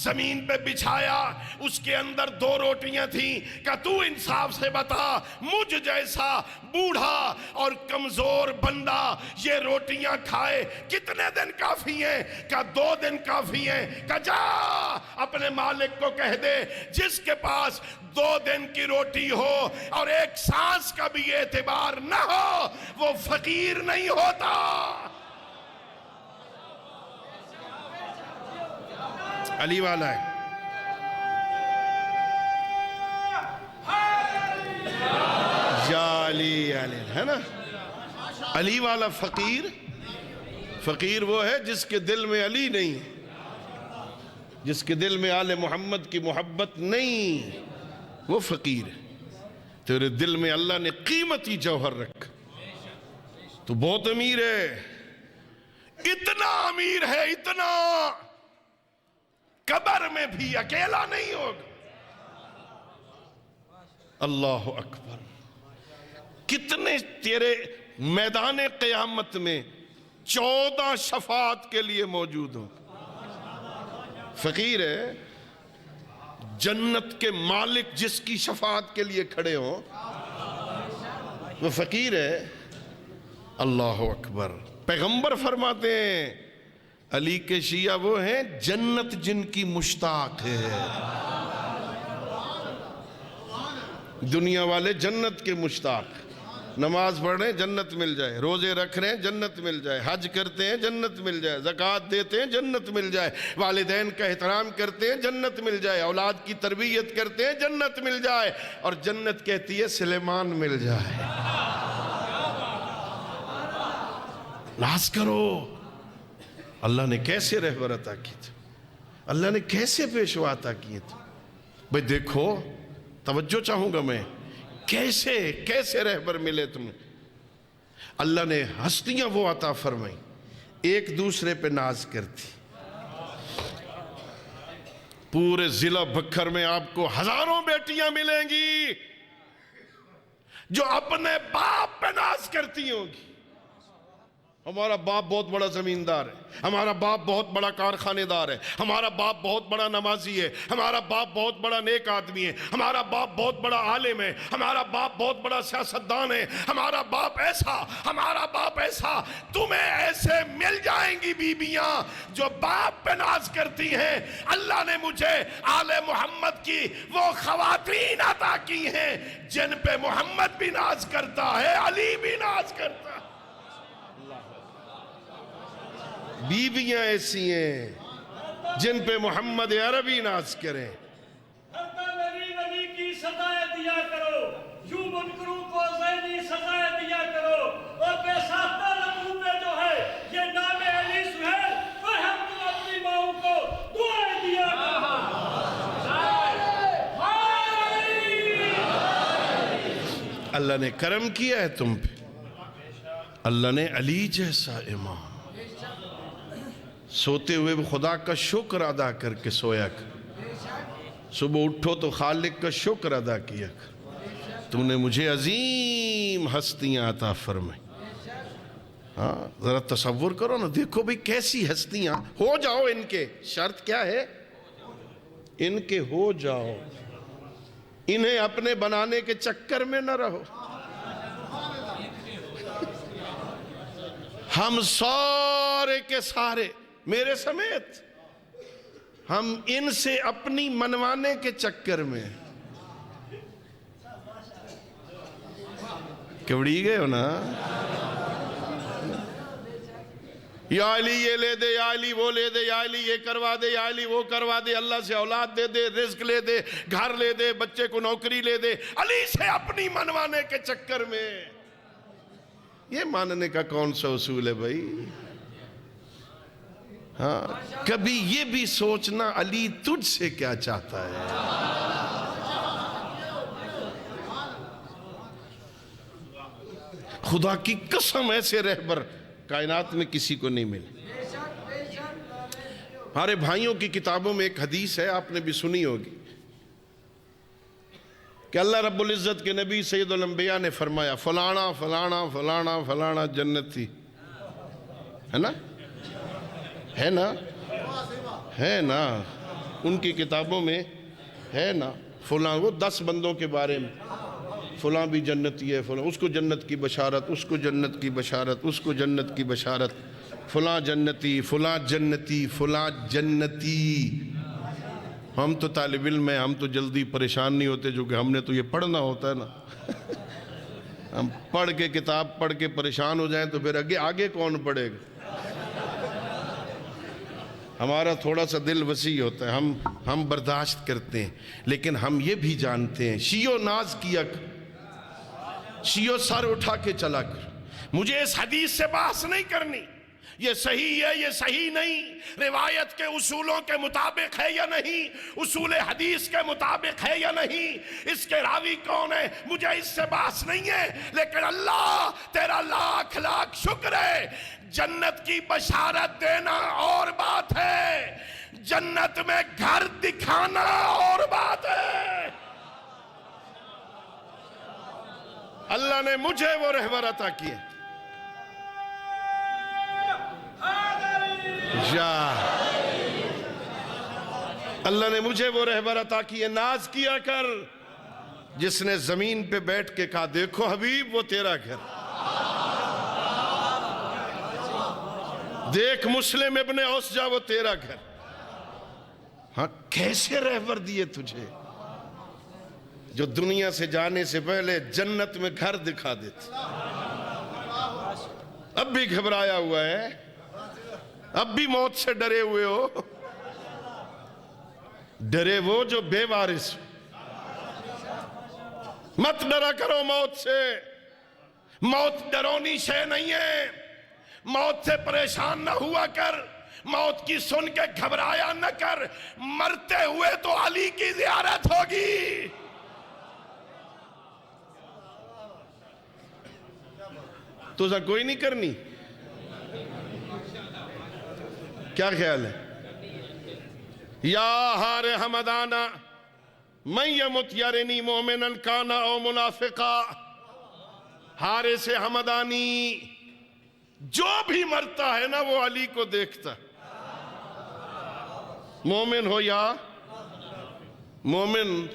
زمین پہ بچھایا، اس کے اندر 2 روٹیاں تھیں۔ کہ تو انصاف سے بتا، مجھ جیسا بوڑھا اور کمزور بندہ یہ روٹیاں کھائے کتنے دن کافی ہیں؟ کہ 2 دن کافی ہیں۔ کہ جا اپنے مالک کو کہہ دے جس کے پاس 2 دن کی روٹی ہو اور 1 سانس کا بھی اعتبار نہ ہو، وہ فقیر نہیں ہوتا۔ علی والا ہے۔ یا علی ہے نا، علی والا فقیر۔ فقیر وہ ہے جس کے دل میں علی نہیں، جس کے دل میں آل محمد کی محبت نہیں، وہ فقیر ہے۔ تیرے دل میں اللہ نے قیمتی جوہر رکھا، تو بہت امیر ہے، اتنا امیر ہے، اتنا قبر میں بھی اکیلا نہیں ہوگا۔ اللہ اکبر۔ کتنے تیرے میدان قیامت میں 14 شفاعت کے لیے موجود ہوں۔ فقیر ہے، جنت کے مالک جس کی شفاعت کے لیے کھڑے ہوں وہ فقیر ہے۔ اللہ اکبر۔ پیغمبر فرماتے ہیں علی کے شیعہ وہ ہیں جنت جن کی مشتاق ہے. دنیا والے جنت کے مشتاق، نماز پڑھ رہے ہیں جنت مل جائے، روزے رکھ رہے ہیں جنت مل جائے، حج کرتے ہیں جنت مل جائے، زکوٰۃ دیتے ہیں جنت مل جائے، والدین کا احترام کرتے ہیں جنت مل جائے، اولاد کی تربیت کرتے ہیں جنت مل جائے، اور جنت کہتی ہے سلیمان مل جائے. ناز کرو. اللہ نے کیسے رہبر عطا کی تھی، اللہ نے کیسے پیشوا عطا کیے تھے. بھئی دیکھو، توجہ چاہوں گا میں، کیسے رہبر ملے تمہیں. اللہ نے ہستیاں وہ عطا فرمائیں ایک دوسرے پہ ناز کرتی. پورے ضلع بکھر میں آپ کو ہزاروں بیٹیاں ملیں گی جو اپنے باپ پہ ناز کرتی ہوں گی. ہمارا باپ بہت بڑا زمیندار ہے، ہمارا باپ بہت بڑا کارخانے دار ہے، ہمارا باپ بہت بڑا نمازی ہے، ہمارا باپ بہت بڑا نیک آدمی ہے، ہمارا باپ بہت بڑا عالم ہے، ہمارا باپ بہت بڑا سیاستدان ہے، ہمارا باپ ایسا، ہمارا باپ ایسا. تمہیں ایسے مل جائیں گی بیویاں جو باپ پہ ناز کرتی ہیں. اللہ نے مجھے آل محمد کی وہ خواتین عطا کی ہیں جن پہ محمد بھی ناز کرتا ہے، علی بھی ناز کرتا ہے. بیویاں ایسی ہیں جن پہ محمد عربی ناز کریں. میری ولی کی سزائے دیا کرو، یوں منکروں کو ذہنی سزائے دیا کرو، اور بے ساختہ لمحوں پہ جو ہے یہ نام علی سہیل اور ہم تو اپنی ماؤں کو دعائیں دیا کرو. اللہ نے کرم کیا ہے تم پہ. اللہ نے علی جیسا امام سوتے ہوئے بھی خدا کا شکر ادا کر کے سویا کر. صبح اٹھو تو خالق کا شکر ادا کیا کر. تو نے مجھے عظیم ہستیاں عطا فرمائیں. ہاں ذرا تصور کرو نا، دیکھو بھئی کیسی ہستیاں. ہو جاؤ ان کے، شرط کیا ہے؟ ان کے ہو جاؤ، انہیں اپنے بنانے کے چکر میں نہ رہو. ہم سارے کے سارے میرے سمیت ہم ان سے اپنی منوانے کے چکر میں کبڑی گئے ہو نا. یا علی یہ لے دے، یا علی وہ لے دے، یا علی یہ کروا دے، یا علی وہ کروا دے، اللہ سے اولاد دے دے، رزق لے دے، گھر لے دے، بچے کو نوکری لے دے. علی سے اپنی منوانے کے چکر میں یہ ماننے کا کون سا اصول ہے بھائی؟ ہاں کبھی یہ بھی سوچنا علی تجھ سے کیا چاہتا ہے. خدا کی قسم ایسے رہبر کائنات میں کسی کو نہیں ملے. ہمارے بھائیوں کی کتابوں میں ایک حدیث ہے، آپ نے بھی سنی ہوگی، کہ اللہ رب العزت کے نبی سید الانبیاء نے فرمایا فلانا فلانا فلانا فلانا جنتی ہے نا، ہے نا، ہے نا. ان کی کتابوں میں ہے نا فلاں، وہ 10 بندوں کے بارے میں، فلاں بھی جنتی ہے، فلاں اس کو جنت کی بشارت، اس کو جنت کی بشارت، اس کو جنت کی بشارت، فلاں جنتی، فلاں جنتی، فلاں جنتی. ہم تو طالب علم ہیں، ہم تو جلدی پریشان نہیں ہوتے، جو کہ ہم نے تو یہ پڑھنا ہوتا ہے نا. ہم پڑھ کے کتاب پڑھ کے پریشان ہو جائیں تو پھر آگے کون پڑھے گا. ہمارا تھوڑا سا دل وسیع ہوتا ہے، ہم برداشت کرتے ہیں. لیکن ہم یہ بھی جانتے ہیں شیعو ناز کیا کر، شیعو سر اٹھا کے چلا کر. مجھے اس حدیث سے بحث نہیں کرنی، یہ صحیح ہے، یہ صحیح نہیں، روایت کے اصولوں کے مطابق ہے یا نہیں، اصول حدیث کے مطابق ہے یا نہیں، اس کے راوی کون ہے، مجھے اس سے بحث نہیں ہے. لیکن اللہ تیرا لاکھ لاکھ شکر ہے، جنت کی بشارت دینا اور بات ہے، جنت میں گھر دکھانا اور بات ہے. اللہ نے مجھے وہ رہبر عطا کیے. اللہ نے مجھے وہ رہبر عطا کیے. ناز کیا کر جس نے زمین پہ بیٹھ کے کہا دیکھو حبیب وہ تیرا گھر. دیکھ مسلم ابن اوس جا وہ تیرا گھر. ہاں کیسے رہبر دیے تجھے جو دنیا سے جانے سے پہلے جنت میں گھر دکھا دیتے. اب بھی گھبرایا ہوا ہے, اب بھی موت سے ڈرے ہوئے ہو. ڈرے وہ جو بے وارث. مت ڈرا کرو موت سے. موت ڈرونی شے نہیں ہے. موت سے پریشان نہ ہوا کر. موت کی سن کے گھبرایا نہ کر. مرتے ہوئے تو علی کی زیارت ہوگی. تو اسا کوئی نہیں کرنی؟ کیا خیال ہے؟ یا ہار حمدانہ من یمت یرنی مومنن کانا او منافقا. حارث حمدانی جو بھی مرتا ہے نا وہ علی کو دیکھتا. مومن ہو یا مومن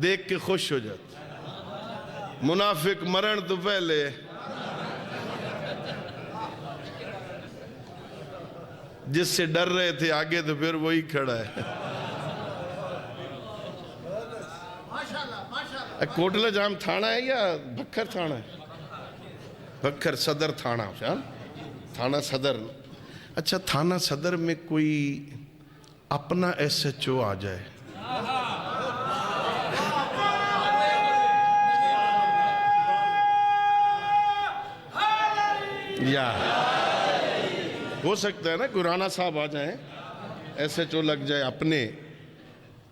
دیکھ کے خوش ہو جاتا. منافق مرن تو پہلے جس سے ڈر رہے تھے آگے تو پھر وہی کھڑا ہے. کوٹلہ جام تھانہ ہے یا بکھر تھانہ ہے؟ بکھر صدر تھانہ. تھانہ صدر. اچھا تھانہ صدر میں کوئی اپنا ایس ایچ او آ جائے یا ہو سکتا ہے نا کوئی رانا صاحب آ جائیں, ایس ایچ او لگ جائے اپنے,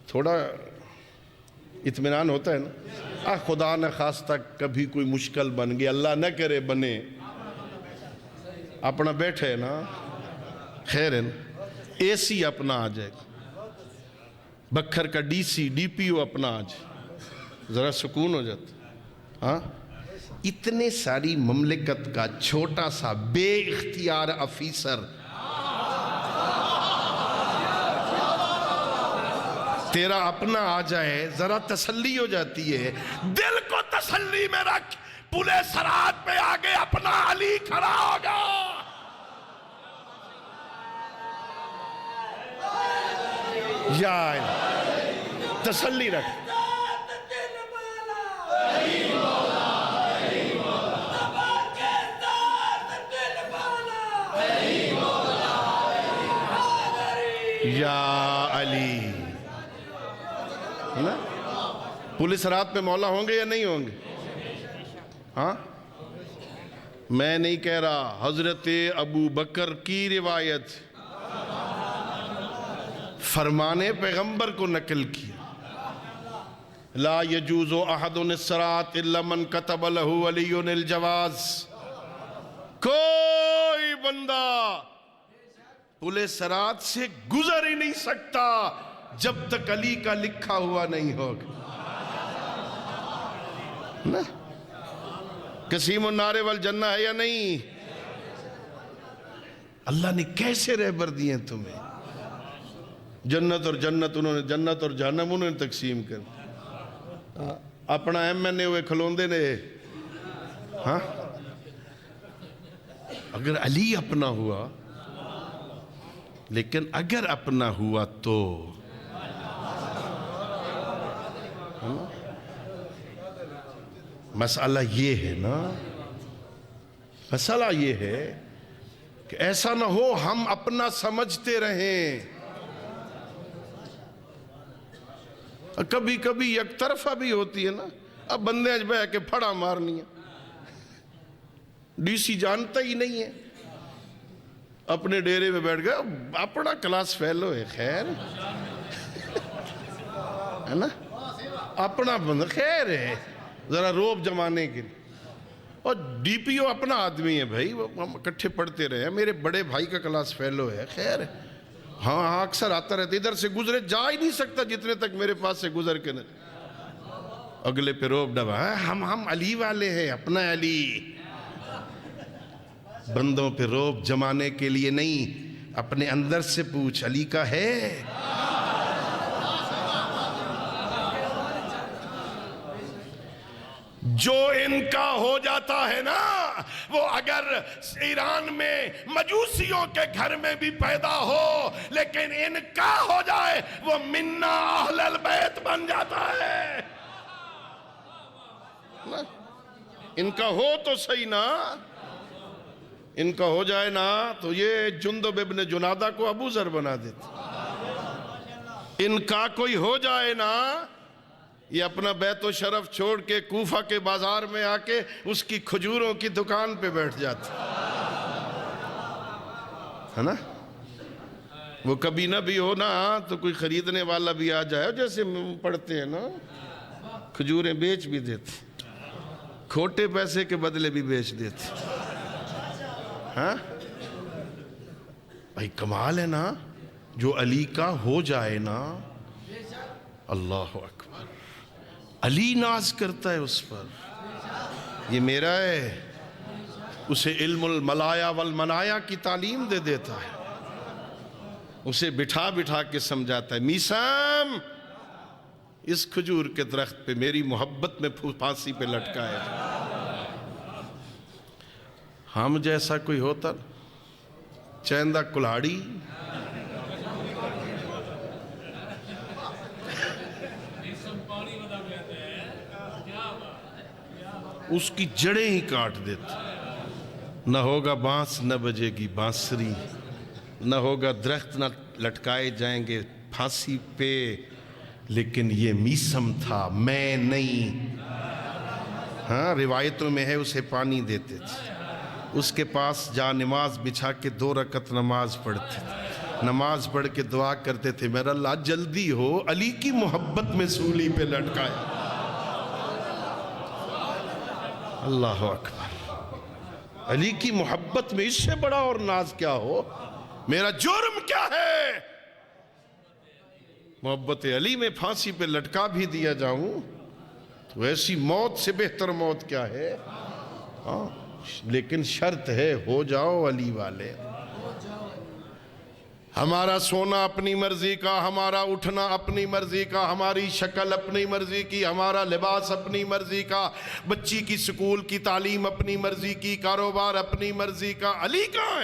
تھوڑا اطمینان ہوتا ہے نا. خدا نہ خواستہ کبھی کوئی مشکل بن گیا, اللہ نہ کرے بنے, اپنا بیٹھے نا, خیر ہے نا. اے سی اپنا آ جائے, بکھر کا ڈی سی ڈی پی او اپنا آ جائے, ذرا سکون ہو جاتا. ہاں اتنے ساری مملکت کا چھوٹا سا بے اختیار افیسر تیرا اپنا آ جائے, ذرا تسلی ہو جاتی ہے. دل کو تسلی میں رکھ, پلے سرات پہ آگے اپنا علی کھڑا ہوگا. یا تسلی رکھ. یا علی. پولیس رات پہ مولا ہوں گے یا نہیں ہوں گے؟ ہاں میں نہیں کہہ رہا, حضرت ابو بکر کی روایت فرمان پیغمبر کو نقل کیا. لا یجوز احد الصراط الا من كتب له علی الجواز. کوئی بندہ پلے سرات سے گزر ہی نہیں سکتا جب تک علی کا لکھا ہوا نہیں ہوگا. قسیم النار والجنہ ہے یا نہیں؟ اللہ نے کیسے رہبر دیے تمہیں. جنت اور جنت انہوں نے, جنت اور جہنم انہوں نے تقسیم کر. اپنا ایم این اے ہوئے کھلوندے نے. ہاں اگر علی اپنا ہوا, لیکن اگر اپنا ہوا تو مسئلہ یہ ہے نا, مسئلہ یہ ہے کہ ایسا نہ ہو ہم اپنا سمجھتے رہیں. کبھی کبھی یک طرفہ بھی ہوتی ہے نا. اب بندے اج بہ کے پھڑا مارنی ہے, ڈی سی جانتا ہی نہیں ہے, اپنے ڈیرے میں بیٹھ گیا, اپنا کلاس فیلو ہے, خیر ہے نا, اپنا بند خیر ہے, ذرا روب جمانے کے لیے. اور ڈی پی او اپنا آدمی ہے بھائی, ہم اکٹھے پڑھتے رہے ہیں, میرے بڑے بھائی کا کلاس فیلو ہے, خیر ہے. ہاں اکثر آتا رہتا, ادھر سے گزرے جا ہی نہیں سکتا جتنے تک میرے پاس سے گزر کے نہیں. اگلے پہ روب ڈبا, ہم علی والے ہیں, اپنا علی. بندوں پہ روب جمانے کے لیے نہیں, اپنے اندر سے پوچھ علی کا ہے. جو ان کا ہو جاتا ہے نا وہ اگر ایران میں مجوسیوں کے گھر میں بھی پیدا ہو لیکن ان کا ہو جائے وہ منا اہل البیت بن جاتا ہے. ان کا ہو تو صحیح نا, ان کا ہو جائے نا تو یہ جندب ابن جنادہ کو ابو ذر بنا دیتے. ان کا کوئی ہو جائے نا یہ اپنا بیت و شرف چھوڑ کے کوفہ کے بازار میں آ کے اس کی کھجوروں کی دکان پہ بیٹھ جاتا ہے نا. وہ کبھی نہ بھی ہو نا تو کوئی خریدنے والا بھی آ جائے, جیسے پڑھتے ہیں نا کھجوریں بیچ بھی دیتے, کھوٹے پیسے کے بدلے بھی بیچ دیتے. ہاں بھائی کمال ہے نا, جو علی کا ہو جائے نا, اللہ اکبر, علی ناز کرتا ہے اس پر, یہ میرا ہے, اسے علم الملایا والمنایا کی تعلیم دے دیتا ہے, اسے بٹھا بٹھا کے سمجھاتا ہے میسم اس کھجور کے درخت پہ میری محبت میں پھانسی پہ لٹکا ہے. ہم جیسا کوئی ہوتا چیندہ کلاڑی, اس کی جڑیں ہی کاٹ دیتے. نہ ہوگا بانس نہ بجے گی بانسری, نہ ہوگا درخت نہ لٹکائے جائیں گے پھانسی پہ, لیکن یہ میسم تھا, میں نہیں. ہاں روایتوں میں ہے اسے پانی دیتے تھے, اس کے پاس جا نماز بچھا کے 2 رکعت نماز پڑھتے تھے, نماز پڑھ کے دعا کرتے تھے میرا اللہ جلدی ہو علی کی محبت میں سولی پہ لٹکایا. اللہ اکبر, علی کی محبت میں اس سے بڑا اور ناز کیا ہو. میرا جرم کیا ہے, محبت علی میں پھانسی پہ لٹکا بھی دیا جاؤں تو ایسی موت سے بہتر موت کیا ہے. ہاں لیکن شرط ہے ہو جاؤ علی والے. ہمارا سونا اپنی مرضی کا, ہمارا اٹھنا اپنی مرضی کا, ہماری شکل اپنی مرضی کی, ہمارا لباس اپنی مرضی کا, بچی کی سکول کی تعلیم اپنی مرضی کی, کاروبار اپنی مرضی کا. علی کہاں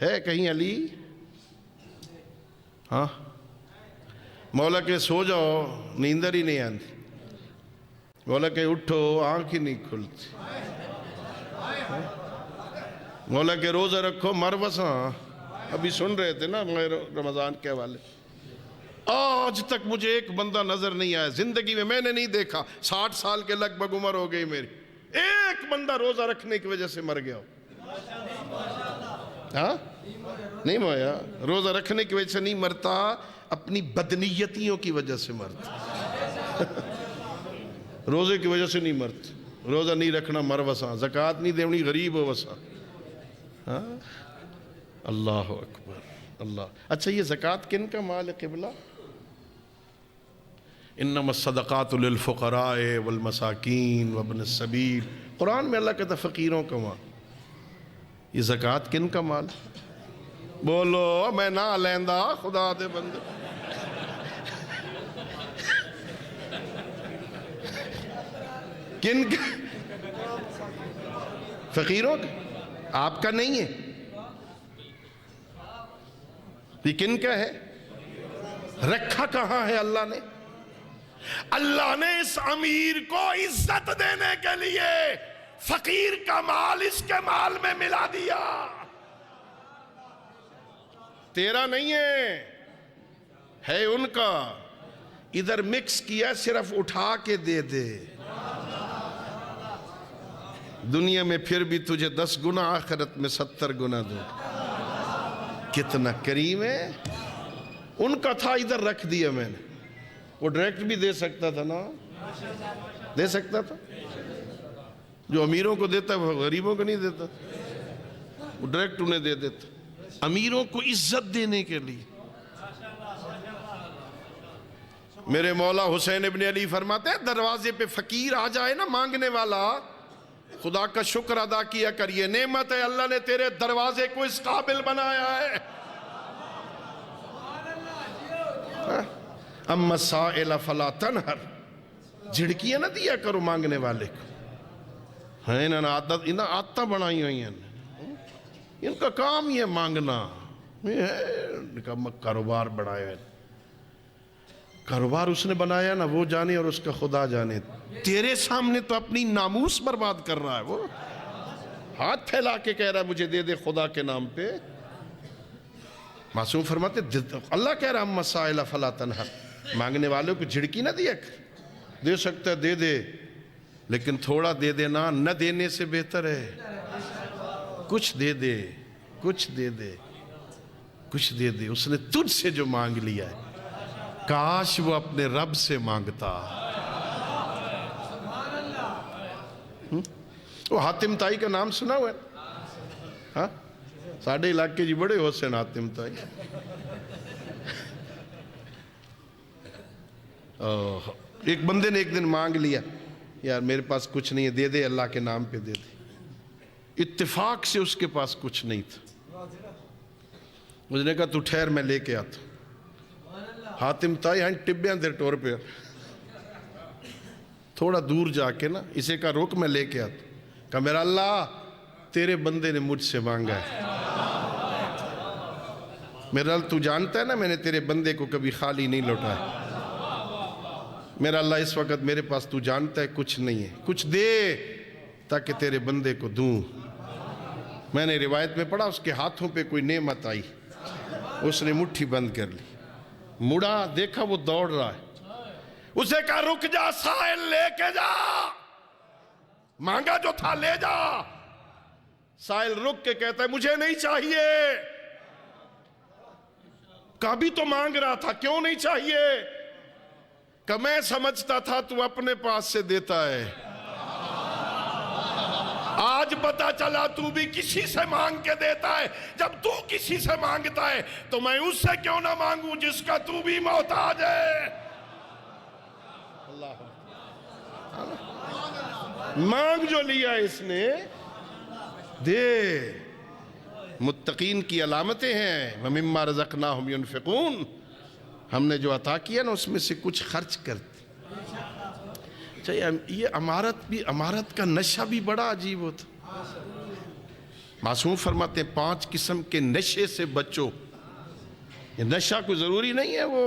ہے کہیں علی؟ ہاں مولا کہ سو جاؤ نیندر ہی نہیں آتی, مولا کہ اٹھو آنکھ ہی نہیں کھلتی, مولا کہ روزہ رکھو مروساں. ابھی سن رہے تھے نا رمضان کے حوالے, آج تک مجھے ایک بندہ نظر نہیں آیا زندگی میں نے نہیں دیکھا, 60 سال کے لگ بھگ عمر ہو گئی میری, ایک بندہ روزہ رکھنے کی وجہ سے مر گیا ہو. ہاں نہیں مویا, روزہ رکھنے کی وجہ سے نہیں مرتا, اپنی بدنیتیوں کی وجہ سے مرتا. روزے کی وجہ سے نہیں مرتا, روزہ نہیں رکھنا مر وساں, زکوٰۃ نہیں دینی غریب ہو وساں. اللہ اکبر اللہ. اچھا یہ زکوٰۃ کن کا مال ہے قبلہ؟ انما الصدقات للفقراء والمساکین وابن السبیل, قرآن میں اللہ کہتا ہے فقیروں کا مال. یہ زکوٰۃ کن کا مال؟ بولو میں نہ لیندہ خدا دے بندے. کن کا؟ فقیروں کا, آپ کا نہیں ہے. یہ کن کا ہے؟ رکھا کہاں ہے اللہ نے؟ اللہ نے اس امیر کو عزت دینے کے لیے فقیر کا مال اس کے مال میں ملا دیا. تیرا نہیں ہے ان کا, ادھر مکس کیا, صرف اٹھا کے دے دے. دنیا میں پھر بھی تجھے 10 گنا, آخرت میں 70 گنا دو. کتنا کریم ہے. ان کا تھا ادھر رکھ دیا میں نے. وہ ڈائریکٹ بھی دے سکتا تھا نا, دے سکتا تھا. جو امیروں کو دیتا ہے وہ غریبوں کو نہیں دیتا, وہ ڈائریکٹ انہیں دے دیتا. امیروں کو عزت دینے کے لیے. میرے مولا حسین ابن علی فرماتے ہیں دروازے پہ فقیر آ جائے نا مانگنے والا, خدا کا شکر ادا کیا کر, یہ نعمت ہے اللہ نے تیرے دروازے کو اس قابل بنایا ہے. اما السائل فلا تنہر جھڑکیاں نہ دیا کرو مانگنے والے کو. ہیں انہوں نے عادتیں بنائی ہوئی ہیں, ان کا کام ہی ہے مانگنا. ان کا کاروبار بنایا ہے, کاروبار اس نے بنایا نا وہ جانے اور اس کا خدا جانے. تیرے سامنے تو اپنی ناموس برباد کر رہا ہے, وہ ہاتھ پھیلا کے کہہ رہا ہے مجھے دے دے خدا کے نام پہ. معصوم فرماتے اللہ کہہ رہا اما السائل فلا تنہر, مانگنے والوں کو جھڑکی نہ دیا کر. دے سکتا ہے دے دے, لیکن تھوڑا دے دینا نہ دینے سے بہتر ہے. کچھ دے دے, کچھ دے دے, کچھ دے دے. اس نے تجھ سے جو مانگ لیا ہے کاش وہ اپنے رب سے مانگتا. وہ حاتم تائی کا نام سنا ہوا ہے؟ ہاں ساڑھے علاقے جی بڑے حسین حاتم تائی. ایک بندے نے ایک دن مانگ لیا, یار میرے پاس کچھ نہیں ہے, دے دے اللہ کے نام پہ دے دے. اتفاق سے اس کے پاس کچھ نہیں تھا. مجھ نے کہا تو ٹھہر میں لے کے آتا. حاتم تائی ہاں ٹبیاں دیر ٹور پہ تھوڑا دور جا کے نا اسے کا رک میں لے کے آتا. کہا میرا اللہ تیرے بندے نے مجھ سے مانگا ہے, میرا اللہ تو جانتا ہے نا میں نے تیرے بندے کو کبھی خالی نہیں لوٹایا. میرا اللہ اس وقت میرے پاس تو جانتا ہے کچھ نہیں ہے, کچھ دے تاکہ تیرے بندے کو دوں. میں نے روایت میں پڑھا اس کے ہاتھوں پہ کوئی نعمت آئی, اس نے مٹھی بند کر لی, مڑا دیکھا وہ دوڑ رہا ہے. اسے کہا رک جا سائل لے کے جا, مانگا جو تھا لے جا. سائل رک کے کہتا ہے مجھے نہیں چاہیے. کہا بھی تو مانگ رہا تھا کیوں نہیں چاہیے؟ کہ میں سمجھتا تھا تو اپنے پاس سے دیتا ہے, آج پتا چلا تو بھی کسی سے مانگ کے دیتا ہے. جب تو کسی سے مانگتا ہے تو میں اس سے کیوں نہ مانگوں جس کا تو بھی محتاج ہے. اللہ مانگ جو لیا اس نے دے. متقین کی علامتیں ہیں وَمِمَّا رَزَقْنَاهُمْ يُنْفِقُونَ, ہم نے جو عطا کیا نا اس میں سے کچھ خرچ کرتے. چاہیے یہ امارت کا نشہ بھی بڑا عجیب ہوتا. معصوم فرماتے ہیں 5 قسم کے نشے سے بچو. یہ نشہ کوئی ضروری نہیں ہے وہ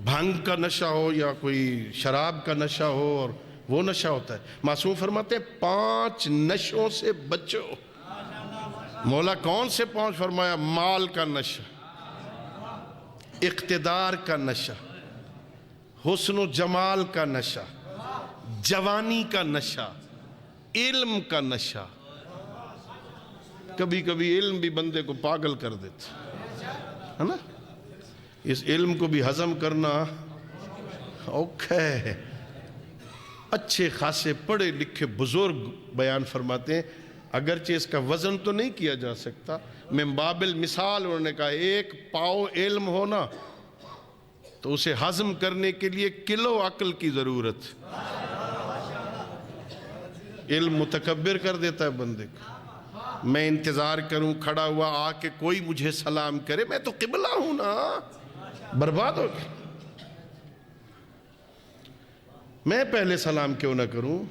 بھنگ کا نشہ ہو یا کوئی شراب کا نشہ ہو اور وہ نشہ ہوتا ہے. معصوم فرماتے ہیں 5 نشوں سے بچو. مولا کون سے 5 فرمایا؟ مال کا نشہ, اقتدار کا نشہ, حسن و جمال کا نشہ, جوانی کا نشہ, علم کا نشہ. کبھی کبھی علم بھی بندے کو پاگل کر دیتا ہے نا, اس علم کو بھی ہضم کرنا اوکھا ہے. اچھے خاصے پڑھے لکھے بزرگ بیان فرماتے ہیں اگرچہ اس کا وزن تو نہیں کیا جا سکتا, من باب المثال انہوں نے کہا 1 پاؤ علم ہونا تو اسے ہضم کرنے کے لیے کلو عقل کی ضرورت. علم متکبر کر دیتا ہے بندے کو. میں انتظار کروں کھڑا ہوا آ کے کوئی مجھے سلام کرے, میں تو قبلہ ہوں نا, برباد ہو گیا. میں پہلے سلام کیوں نہ کروں؟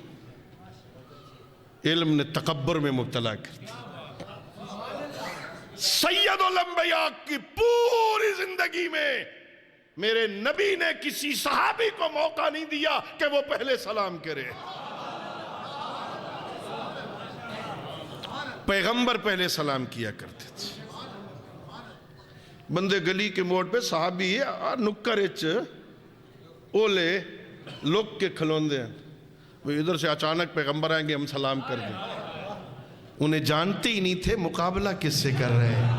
علم نے تکبر میں مبتلا کر دیا. سید الانبیاء کی پوری زندگی میں میرے نبی نے کسی صحابی کو موقع نہیں دیا کہ وہ پہلے سلام کرے. پیغمبر پہلے سلام کیا کرتے تھے. بندے گلی کے موڑ پہ صحابی نکر اچ اولے لوگ کے کھلوندے ہیں, وہ ادھر سے اچانک پیغمبر آئیں گے ہم سلام کر دیں. انہیں جانتے ہی نہیں تھے مقابلہ کس سے کر رہے ہیں.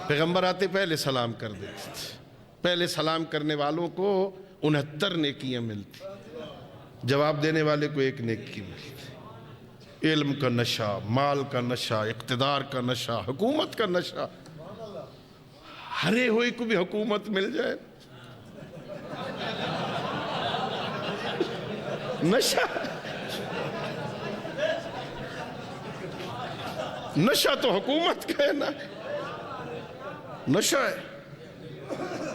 پیغمبر آتے پہلے سلام کر دیتے تھے. پہلے سلام کرنے والوں کو 69 نیکیاں ملتی, جواب دینے والے کو 1 نیکی ملتی. علم کا نشہ, مال کا نشہ, اقتدار کا نشہ, حکومت کا نشہ. ہرے ہوئے کو بھی حکومت مل جائے, نشہ نشہ تو حکومت کا ہے نا, نشہ ہے.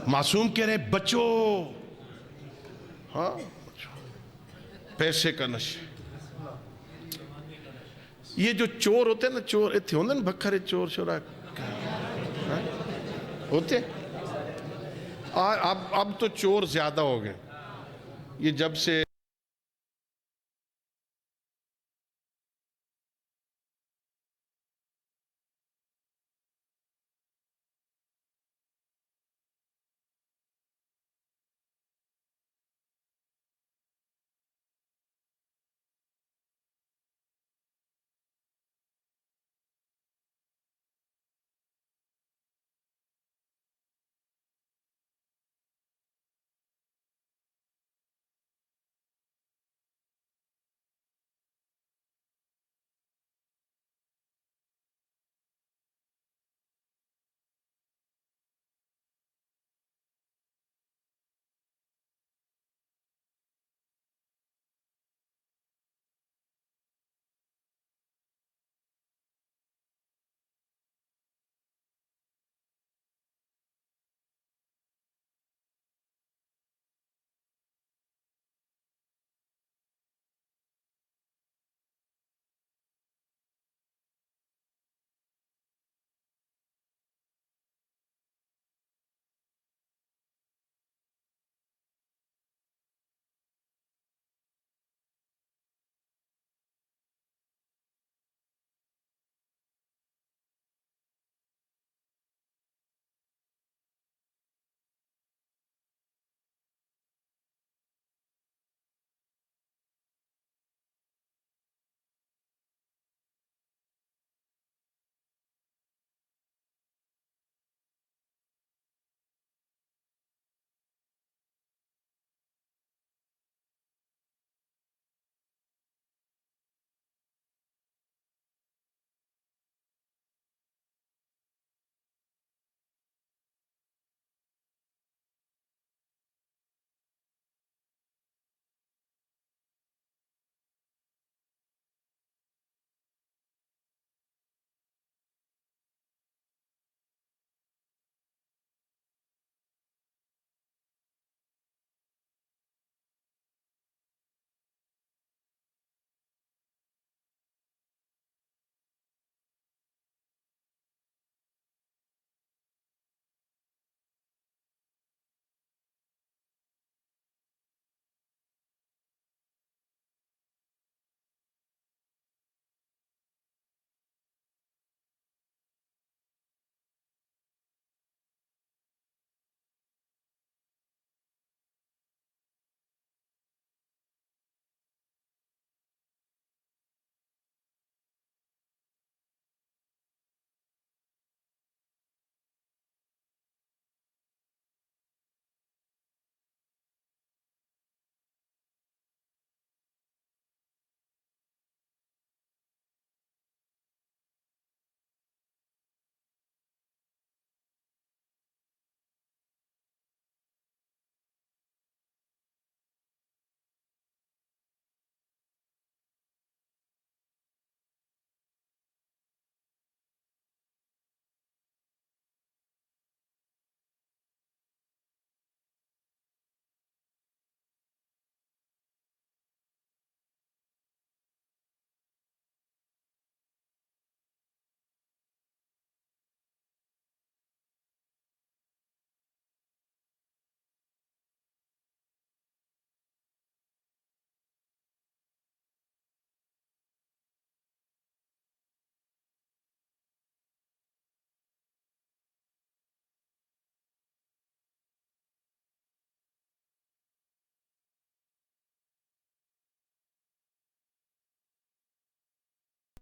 معصوم کہہ رہے بچو ہاں پیسے کا نشہ. یہ جو چور ہوتے ہیں نا، چور اتنے ہوندے نا بکھرے چور شورا ہوتے. اب تو چور زیادہ ہو گئے. یہ جب سے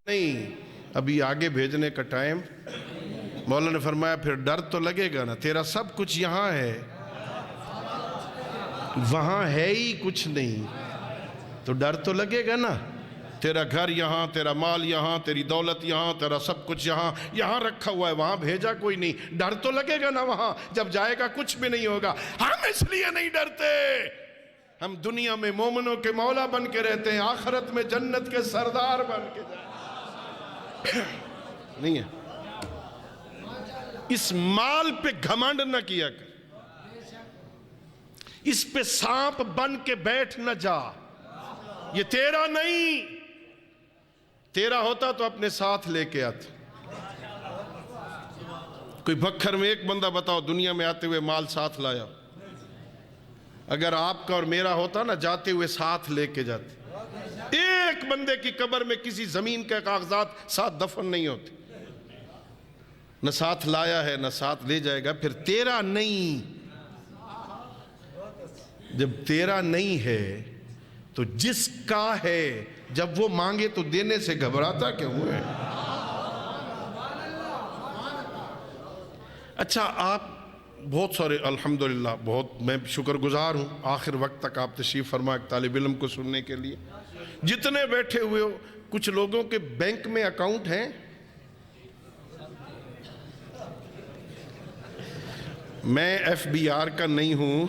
نہیں ابھی آگے بھیجنے کا ٹائم. مولا نے فرمایا پھر ڈر تو لگے گا نا، تیرا سب کچھ یہاں ہے، وہاں ہے ہی کچھ نہیں، تو ڈر تو لگے گا نا. تیرا گھر یہاں، تیرا مال یہاں، تیری دولت یہاں، تیرا سب کچھ یہاں رکھا ہوا ہے، وہاں بھیجا کوئی نہیں. ڈر تو لگے گا نا وہاں، جب جائے گا کچھ بھی نہیں ہوگا. ہم اس لیے نہیں ڈرتے، ہم دنیا میں مومنوں کے مولا بن کے رہتے ہیں، آخرت میں جنت کے سردار بن کے جائیں. نہیں ہے. اس مال پہ گھمنڈ نہ کیا کر، اس پہ سانپ بن کے بیٹھ نہ جا، یہ تیرا نہیں، تیرا ہوتا تو اپنے ساتھ لے کے آتا۔ کوئی بکھر میں ایک بندہ بتاؤ دنیا میں آتے ہوئے مال ساتھ لایا؟ اگر آپ کا اور میرا ہوتا نا، جاتے ہوئے ساتھ لے کے جاتے۔ ایک بندے کی قبر میں کسی زمین کے کاغذات ساتھ دفن نہیں ہوتے، نہ ساتھ لایا ہے نہ ساتھ لے جائے گا۔ پھر تیرا نہیں، جب تیرا نہیں ہے تو جس کا ہے جب وہ مانگے تو دینے سے گھبراتا کیوں ہے؟ اچھا، آپ بہت سارے الحمدللہ، بہت میں شکر گزار ہوں، آخر وقت تک آپ تشریف فرما ایک طالب علم کو سننے کے لیے۔ جتنے بیٹھے ہوئے ہو، کچھ لوگوں کے بینک میں اکاؤنٹ ہیں، میں ایف بی آر کا نہیں ہوں،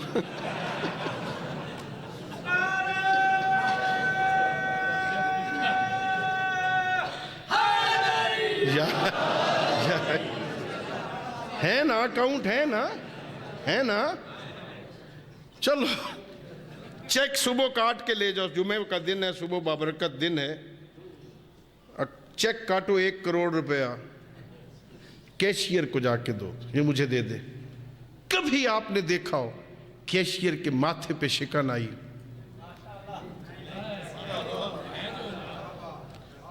ہے نا اکاؤنٹ، ہے نا، چلو چیک صبح کاٹ کے لے جاؤ، جمعہ کا دن ہے، صبح بابرکت دن ہے، چیک کاٹو 1 کروڑ روپیہ، کیشیئر کو جا کے دو، یہ مجھے دے دے۔ کبھی آپ نے دیکھا ہو کیشیئر کے ماتھے پہ شکن آئی؟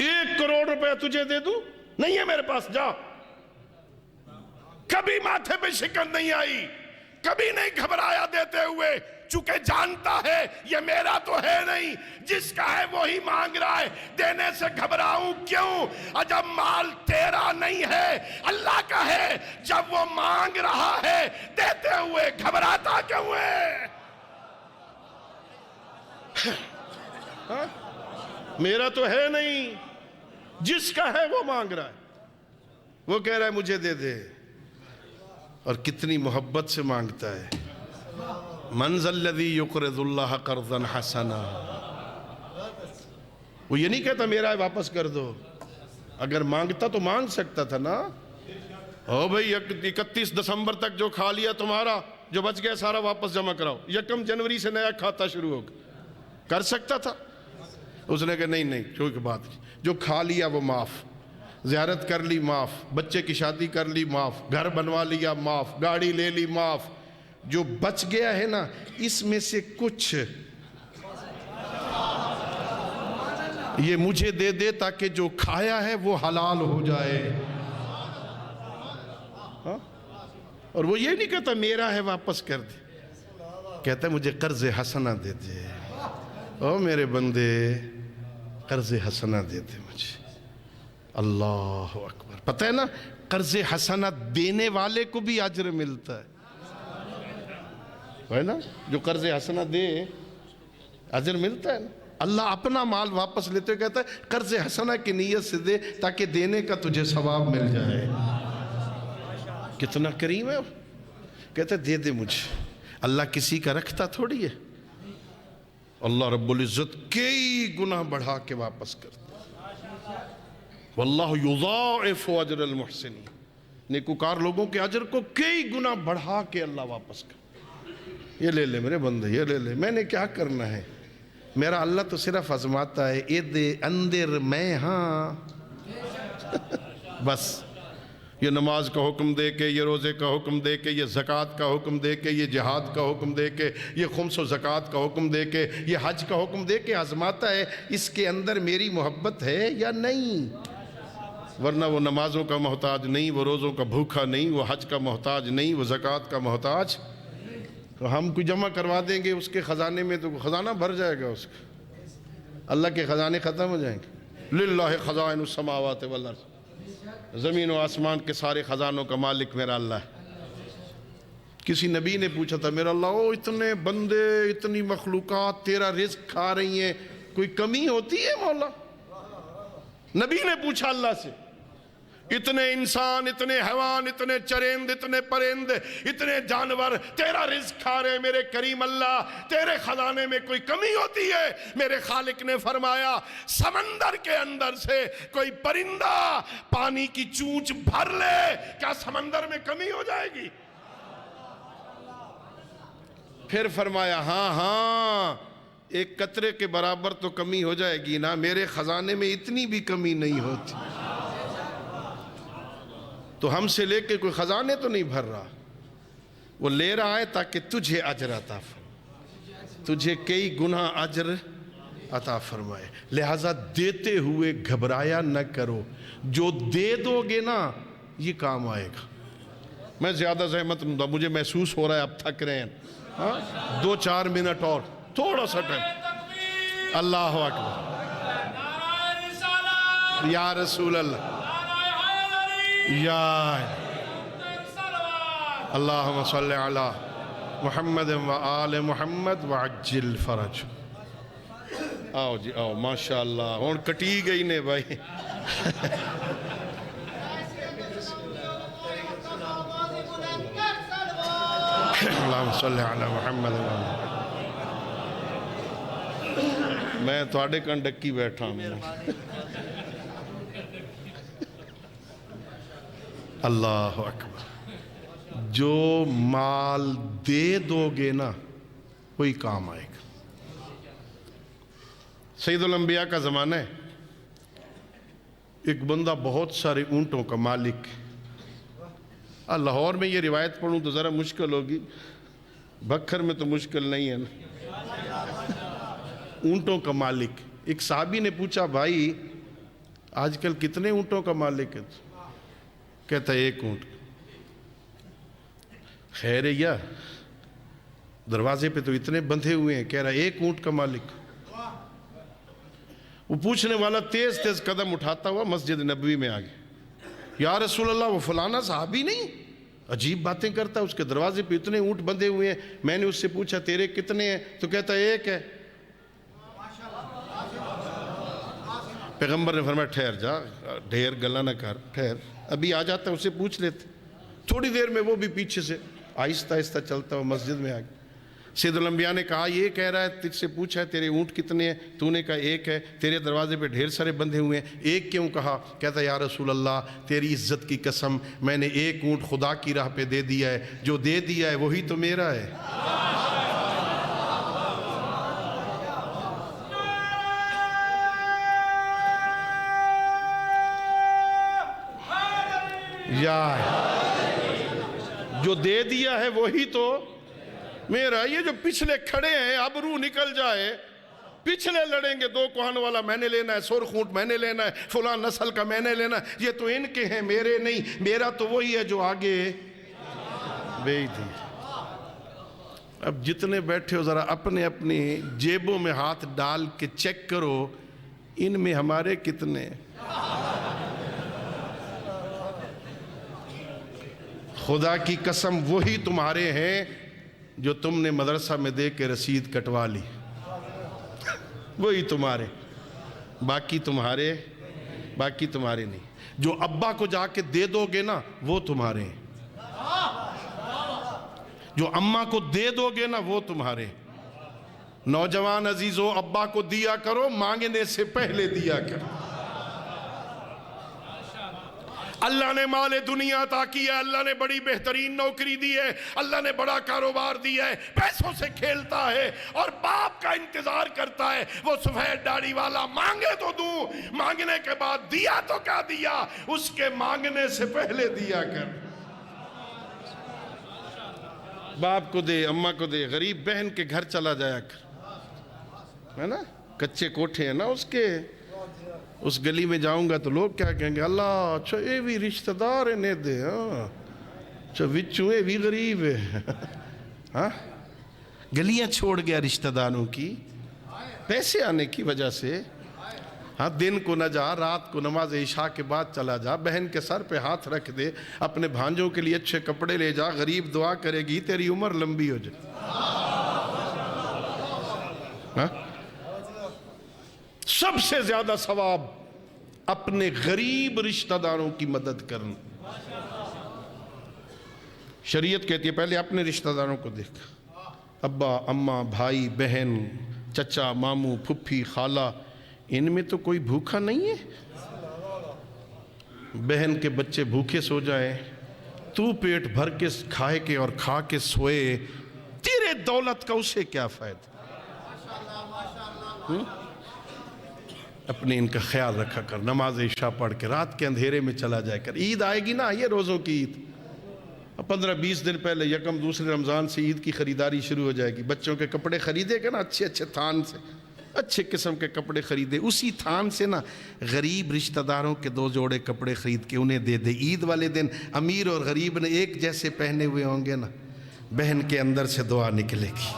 1 کروڑ روپیہ تجھے دے دوں، نہیں ہے میرے پاس، جا۔ کبھی ماتھے پہ شکن نہیں آئی، کبھی نہیں گھبرایا دیتے ہوئے، چونکہ جانتا ہے یہ میرا تو ہے نہیں، جس کا ہے وہی مانگ رہا ہے، دینے سے گھبراؤں کیوں؟ جب مال تیرا نہیں ہے اللہ کا ہے، جب وہ مانگ رہا ہے دیتے ہوئے گھبراتا کیوں ہے؟ میرا تو ہے نہیں، جس کا ہے وہ مانگ رہا ہے، وہ کہہ رہا ہے مجھے دے دے، اور کتنی محبت سے مانگتا ہے۔ من ذا الذی یقرض اللہ قرضا حسنا، وہ یہ نہیں کہتا میرا ہے واپس کر دو، اگر مانگتا تو مانگ سکتا تھا نا۔ او بھئی 31 دسمبر تک جو کھا لیا تمہارا، جو بچ گیا سارا واپس جمع کراؤ، 1 جنوری سے نیا کھاتا شروع ہوگا، کر سکتا تھا۔ اس نے کہا نہیں، کوئی بات نہیں، جو کھا لیا وہ معاف، زیارت کر لی معاف، بچے کی شادی کر لی معاف، گھر بنوا لیا معاف، گاڑی لے لی معاف، جو بچ گیا ہے نا اس میں سے کچھ یہ مجھے دے دے تاکہ جو کھایا ہے وہ حلال ہو جائے۔ اور وہ یہ نہیں کہتا میرا ہے واپس کر دے، کہتا ہے مجھے قرض حسنہ دے دے، او میرے بندے قرض حسنہ دے دے مجھے۔ اللہ اکبر، پتہ ہے نا قرض حسنہ دینے والے کو بھی اجر ملتا ہے نا، جو قرض حسنہ دے اجر ملتا ہے نا۔ اللہ اپنا مال واپس لیتے ہوئے کہتا ہے قرض حسنہ کی نیت سے دے تاکہ دینے کا تجھے ثواب مل جائے۔ کتنا کریم ہے وہ، کہتا ہے دے دے مجھے۔ اللہ کسی کا رکھتا تھوڑی ہے، اللہ رب العزت کئی گناہ بڑھا کے واپس کرتا۔ واللہ یضاعف اجر المحسنین، نیکوکار لوگوں کے اجر کو کئی گنا بڑھا کے اللہ واپس کر۔ یہ لے لے میرے بندے، یہ لے لے، میں نے کیا کرنا ہے، میرا اللہ تو صرف آزماتا ہے، اندر میں ہاں بس یہ نماز کا حکم دے کے، یہ روزے کا حکم دے کے، یہ زکوٰۃ کا حکم دے کے، یہ جہاد کا حکم دے کے، یہ خمس و زکوٰۃ کا حکم دے کے، یہ حج کا حکم دے کے آزماتا ہے اس کے اندر میری محبت ہے یا نہیں۔ ورنہ وہ نمازوں کا محتاج نہیں، وہ روزوں کا بھوکا نہیں، وہ حج کا محتاج نہیں، وہ زکوٰۃ کا محتاج۔ تو ہم کوئی جمع کروا دیں گے اس کے خزانے میں تو خزانہ بھر جائے گا، اس کا اللہ کے خزانے ختم ہو جائیں گے۔ للہ خزائن السماوات والارض، زمین و آسمان کے سارے خزانوں کا مالک میرا اللہ ہے۔ کسی نبی نے پوچھا تھا میرا اللہ، اتنے بندے، اتنی مخلوقات تیرا رزق کھا رہی ہیں، کوئی کمی ہوتی ہے مولا؟ نبی نے پوچھا اللہ سے، اتنے انسان، اتنے حیوان، اتنے چرند، اتنے پرند، اتنے جانور تیرا رزق کھا رہے ہیں، میرے کریم اللہ تیرے خزانے میں کوئی کمی ہوتی ہے؟ میرے خالق نے فرمایا سمندر کے اندر سے کوئی پرندہ پانی کی چونچ بھر لے، کیا سمندر میں کمی ہو جائے گی؟ پھر فرمایا ہاں ہاں ایک قطرے کے برابر تو کمی ہو جائے گی نا، میرے خزانے میں اتنی بھی کمی نہیں ہوتی۔ تو ہم سے لے کے کوئی خزانے تو نہیں بھر رہا، وہ لے رہا ہے تاکہ تجھے اجر عطا فرمائے، تجھے کئی گناہ اجر عطا فرمائے۔ لہٰذا دیتے ہوئے گھبرایا نہ کرو، جو دے دو گے نا یہ کام آئے گا۔ میں زیادہ زحمت نہیں دوں، مجھے محسوس ہو رہا ہے اب تھک رہے ہیں، 2-4 منٹ اور تھوڑا سا ٹائم۔ اللہ اکبر، یا رسول اللہ، یا اللہم صلی علی محمد و آل محمد وعجل فرج۔ آؤ جی آؤ، ماشاءاللہ ہون کٹی گئی نے بھائی۔ اللہم صلی علی محمد و آل محمد۔ میں تھوڑے کن ڈکی بیٹھا ہوں۔ اللہ اکبر، جو مال دے دو گے نا وہی کام آئے گا۔ سید الانبیاء کا زمانہ ہے، ایک بندہ بہت سارے اونٹوں کا مالک۔ لاہور میں یہ روایت پڑھوں تو ذرا مشکل ہوگی، بکھر میں تو مشکل نہیں ہے نا۔ اونٹوں کا مالک، ایک صحابی نے پوچھا بھائی آج کل کتنے اونٹوں کا مالک ہے؟ کہتا ہے 1 اونٹ۔ خیر ہے یا دروازے پہ تو اتنے بندھے ہوئے ہیں، کہہ رہا 1 اونٹ کا مالک۔ وہ پوچھنے والا تیز تیز قدم اٹھاتا ہوا مسجد نبوی میں آ گیا۔ یا رسول اللہ وہ فلانا صحابی نہیں، عجیب باتیں کرتا ہے، اس کے دروازے پہ اتنے اونٹ بندھے ہوئے ہیں۔ میں نے اس سے پوچھا تیرے کتنے ہیں؟ تو کہتا ہے 1 ہے۔ پیغمبر نے فرمایا ٹھہر جا، ڈھیر گلا نہ کر، ٹھہر، ابھی آ جاتا ہے، اسے پوچھ لیتے۔ تھوڑی دیر میں وہ بھی پیچھے سے آہستہ آہستہ چلتا ہوا مسجد میں آ گیا۔ سید الانبیاء نے کہا یہ کہہ رہا ہے، تجھ سے پوچھا ہے تیرے اونٹ کتنے ہیں؟ تو نے کہا 1 ہے، تیرے دروازے پہ ڈھیر سارے بندھے ہوئے ہیں، 1 کیوں کہا؟ کہتا ہے یا رسول اللہ تیری عزت کی قسم میں نے 1 اونٹ خدا کی راہ پہ دے دیا ہے، جو دے دیا ہے وہی تو میرا ہے۔ جو دے دیا ہے وہی تو میرا۔ یہ جو پچھلے کھڑے ہیں اب روح نکل جائے، پچھلے لڑیں گے 2 کوہن والا میں نے لینا ہے، سرخ اونٹ میں نے لینا ہے، فلاں نسل کا میں نے لینا ہے، یہ تو ان کے ہیں میرے نہیں، میرا تو وہی ہے جو آگے بیچ دی۔ اب جتنے بیٹھے ہو ذرا اپنے اپنی جیبوں میں ہاتھ ڈال کے چیک کرو، ان میں ہمارے کتنے؟ خدا کی قسم وہی تمہارے ہیں جو تم نے مدرسہ میں دے کے رسید کٹوا لی، وہی تمہارے، باقی تمہارے نہیں۔ جو ابا کو جا کے دے دو گے نا وہ تمہارے ہیں، جو اماں کو دے دو گے نا وہ تمہارے۔ نوجوان عزیزو ابا کو دیا کرو، مانگنے سے پہلے دیا کرو۔ اللہ نے مال دنیا عطا کی ہے، اللہ نے بڑی بہترین نوکری دی ہے، اللہ نے بڑا کاروبار دیا ہے، پیسوں سے کھیلتا ہے اور باپ کا انتظار کرتا ہے وہ سفید داڑھی والا مانگے تو دوں، مانگنے کے بعد دیا تو کیا دیا، اس کے مانگنے سے پہلے دیا کر۔ باپ کو دے، اماں کو دے، غریب بہن کے گھر چلا جایا کر، ہے نا، کچے کوٹھے ہیں نا اس کے، اس گلی میں جاؤں گا تو لوگ کیا کہیں گے، اللہ اچھا اے بھی رشتہ دار نے دے، اچھا وچوں اے بھی غریب ہے، ہاں گلیاں چھوڑ گیا رشتہ داروں کی پیسے آنے کی وجہ سے۔ ہاں دن کو نہ جا، رات کو نماز عشاء کے بعد چلا جا، بہن کے سر پہ ہاتھ رکھ دے، اپنے بھانجوں کے لیے اچھے کپڑے لے جا، غریب دعا کرے گی تیری عمر لمبی ہو جائے۔ ہاں سب سے زیادہ ثواب اپنے غریب رشتہ داروں کی مدد کرنا۔ شریعت کہتی ہے پہلے اپنے رشتہ داروں کو دیکھ، ابا اماں بھائی بہن چچا ماموں پھپھی خالہ، ان میں تو کوئی بھوکا نہیں ہے۔ بہن کے بچے بھوکے سو جائیں، تو پیٹ بھر کے کھائے کے اور کھا کے سوئے، تیرے تیرے دولت کا اسے کیا فائدہ؟ اپنے ان کا خیال رکھا کر، نماز عشاء پڑھ کے رات کے اندھیرے میں چلا جائے کر۔ عید آئے گی نا، یہ روزوں کی عید، 15-20 دن پہلے یکم دوسرے رمضان سے عید کی خریداری شروع ہو جائے گی۔ بچوں کے کپڑے خریدے گا نا، اچھے اچھے تھان سے، اچھے قسم کے کپڑے خریدے، اسی تھان سے نا غریب رشتہ داروں کے 2 جوڑے کپڑے خرید کے انہیں دے دے۔ عید والے دن امیر اور غریب نے ایک جیسے پہنے ہوئے ہوں گے نا، بہن کے اندر سے دعا نکلے گی۔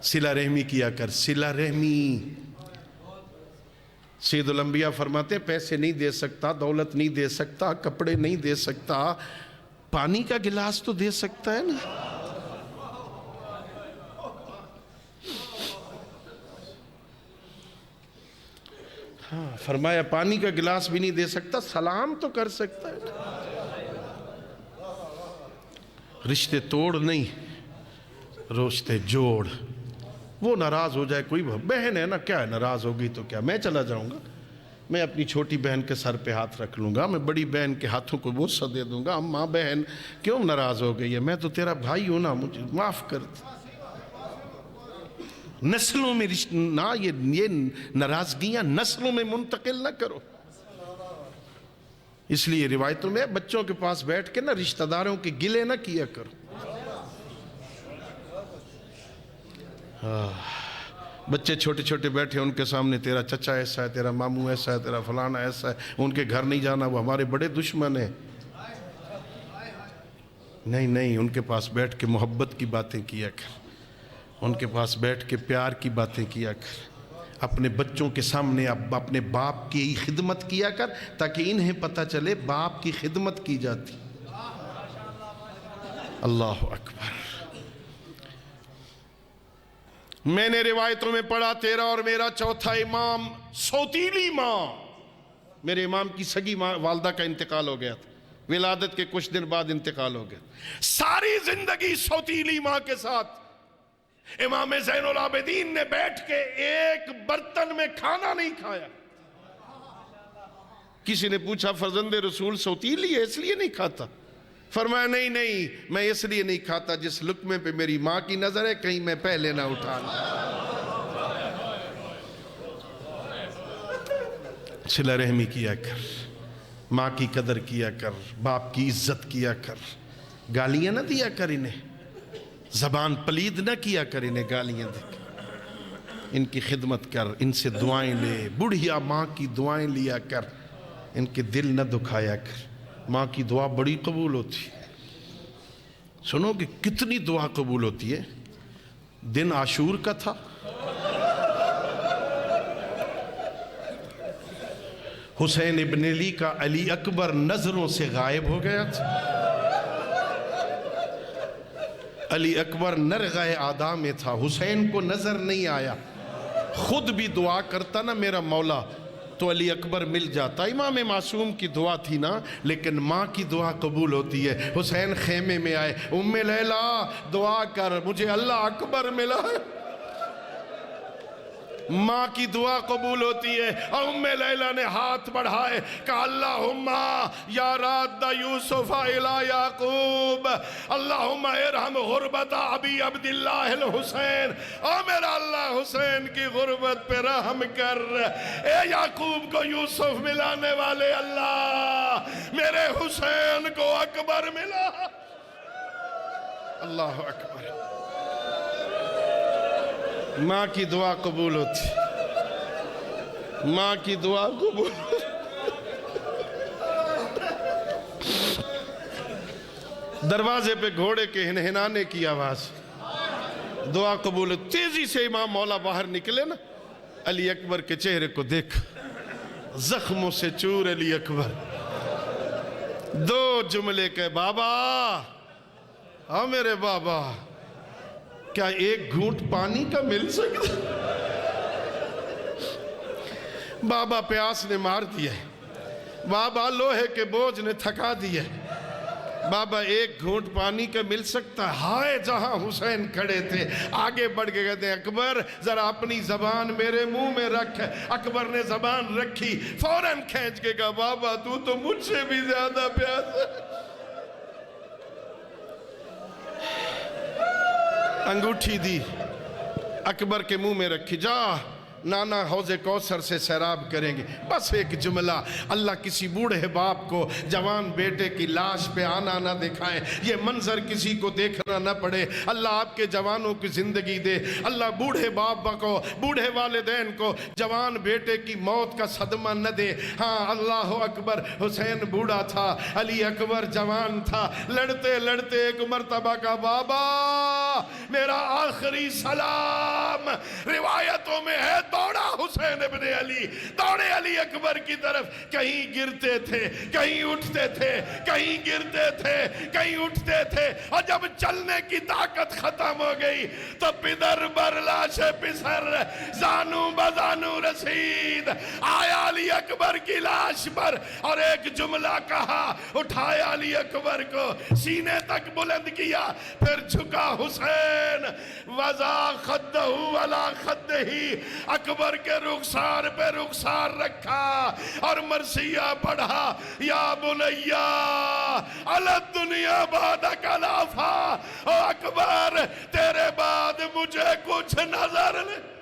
صلہ رحمی کیا کر، صلہ رحمی۔ سید الانبیاء فرماتے ہیں پیسے نہیں دے سکتا، دولت نہیں دے سکتا، کپڑے نہیں دے سکتا، پانی کا گلاس تو دے سکتا ہے نا۔ ہاں فرمایا پانی کا گلاس بھی نہیں دے سکتا، سلام تو کر سکتا ہے نا۔ رشتے توڑ نہیں، رشتے جوڑ۔ وہ ناراض ہو جائے، کوئی بہن ہے نا، کیا ہے ناراض ہوگی تو کیا، میں چلا جاؤں گا، میں اپنی چھوٹی بہن کے سر پہ ہاتھ رکھ لوں گا، میں بڑی بہن کے ہاتھوں کو بوسہ دے دوں گا، اماں بہن کیوں ناراض ہو گئی ہے، میں تو تیرا بھائی ہوں نا، مجھے معاف کر دے۔ نسلوں میں نہ یہ ناراضگیاں نسلوں میں منتقل نہ کرو۔ اس لیے روایتوں میں بچوں کے پاس بیٹھ کے نا رشتہ داروں کے گلے نہ کیا کرو۔ بچے چھوٹے چھوٹے بیٹھے ان کے سامنے تیرا چچا ایسا ہے، تیرا ماموں ایسا ہے، تیرا فلانا ایسا ہے، ان کے گھر نہیں جانا، وہ ہمارے بڑے دشمن ہیں۔ نہیں، ان کے پاس بیٹھ کے محبت کی باتیں کیا کر، ان کے پاس بیٹھ کے پیار کی باتیں کیا کر، اپنے بچوں کے سامنے اپنے باپ کی خدمت کیا کر تاکہ انہیں پتہ چلے باپ کی خدمت کی جاتی۔ اللہ اکبر۔ میں نے روایتوں میں پڑھا تیرا اور میرا چوتھا امام سوتیلی ماں، میرے امام کی سگی والدہ کا انتقال ہو گیا تھا، ولادت کے کچھ دن بعد انتقال ہو گیا۔ ساری زندگی سوتیلی ماں کے ساتھ امام زین العابدین نے بیٹھ کے ایک برتن میں کھانا نہیں کھایا۔ کسی نے پوچھا فرزند رسول سوتیلی ہے اس لیے نہیں کھاتا؟ فرمایا نہیں، میں اس لیے نہیں کھاتا، جس لقمے پہ میری ماں کی نظر ہے کہیں میں پہلے نہ اٹھا لوں۔ صلہ رحمی کیا کر، ماں کی قدر کیا کر، باپ کی عزت کیا کر، گالیاں نہ دیا کر انہیں، زبان پلید نہ کیا کر انہیں گالیاں دے کر، ان کی خدمت کر، ان سے دعائیں لے، بڑھیا ماں کی دعائیں لیا کر، ان کے دل نہ دکھایا کر۔ ماں کی دعا بڑی قبول ہوتی ہے۔ سنو کہ کتنی دعا قبول ہوتی ہے۔ دن عاشور کا تھا، حسین ابن علی کا علی اکبر نظروں سے غائب ہو گیا تھا۔ علی اکبر نرغہ اعدا میں تھا، حسین کو نظر نہیں آیا، خود بھی دعا کرتا نا میرا مولا تو علی اکبر مل جاتا۔ امام معصوم کی دعا تھی نا، لیکن ماں کی دعا قبول ہوتی ہے۔ حسین خیمے میں آئے، ام لیلا دعا کر مجھے اللہ اکبر ملا ہے۔ ماں کی دعا قبول ہوتی ہے، اور ام لیلا نے ہاتھ بڑھائے کہا اللہم یا راد یوسف الی یعقوب اللہم ارحم غربت ابی عبداللہ الحسین، او میرا اللہ حسین کی غربت پہ رحم کر، اے یعقوب کو یوسف ملانے والے اللہ میرے حسین کو اکبر ملا۔ اللہ اکبر۔ ماں کی دعا قبول ہوتی، ماں کی دعا قبول ہوتی۔ دروازے پہ گھوڑے کے ہنہنانے کی آواز، دعا قبول ہوتی۔ تیزی سے امام مولا باہر نکلے نا، علی اکبر کے چہرے کو دیکھ، زخموں سے چور علی اکبر، 2 جملے کہ بابا، ہاں میرے بابا، کیا ایک گھونٹ پانی کا مل سکتا؟ بابا پیاس نے مار دیا ہے، بابا لوہے کے بوجھ نے تھکا دیا ہے، بابا ایک گھونٹ پانی کا مل سکتا ہے؟ ہائے جہاں حسین کھڑے تھے، آگے بڑھ کے کہتے ہیں اکبر ذرا اپنی زبان میرے منہ میں رکھ۔ اکبر نے زبان رکھی، فوراً کھینچ کے کہا بابا تو مجھ سے بھی زیادہ پیاس ہے۔ انگوٹھی دی، اکبر کے منہ میں رکھی، جا نانا حوض کوثر سے سیراب کریں گے۔ بس ایک جملہ، اللہ کسی بوڑھے باپ کو جوان بیٹے کی لاش پہ آنا نہ دکھائیں، یہ منظر کسی کو دیکھنا نہ پڑے۔ اللہ آپ کے جوانوں کی زندگی دے، اللہ بوڑھے باپ کو، بوڑھے والدین کو جوان بیٹے کی موت کا صدمہ نہ دے۔ ہاں اللہ اکبر، حسین بوڑھا تھا، علی اکبر جوان تھا، لڑتے لڑتے ایک مرتبہ کا بابا میرا آخری سلام، روایتوں میں ہے دوڑا حسین ابن علی، دوڑے علی اکبر کی طرف، کہیں گرتے تھے کہیں اٹھتے تھے، کہیں گرتے تھے کہیں اٹھتے تھے، اور جب چلنے کی طاقت ختم ہو گئی تو پدر بر لاش پسر، زانو بزانو رسید، آیا علی اکبر کی لاش پر اور ایک جملہ کہا، اٹھایا علی اکبر کو سینے تک بلند کیا، پھر جھکا حسین، وضع خدہ ولا خدہ، اکبر کے رخسار پہ رخسار رکھا اور مرثیہ پڑھا، یا بنیا علی الدنیا بعدک لافا، او اکبر تیرے بعد مجھے کچھ نظر نہیں۔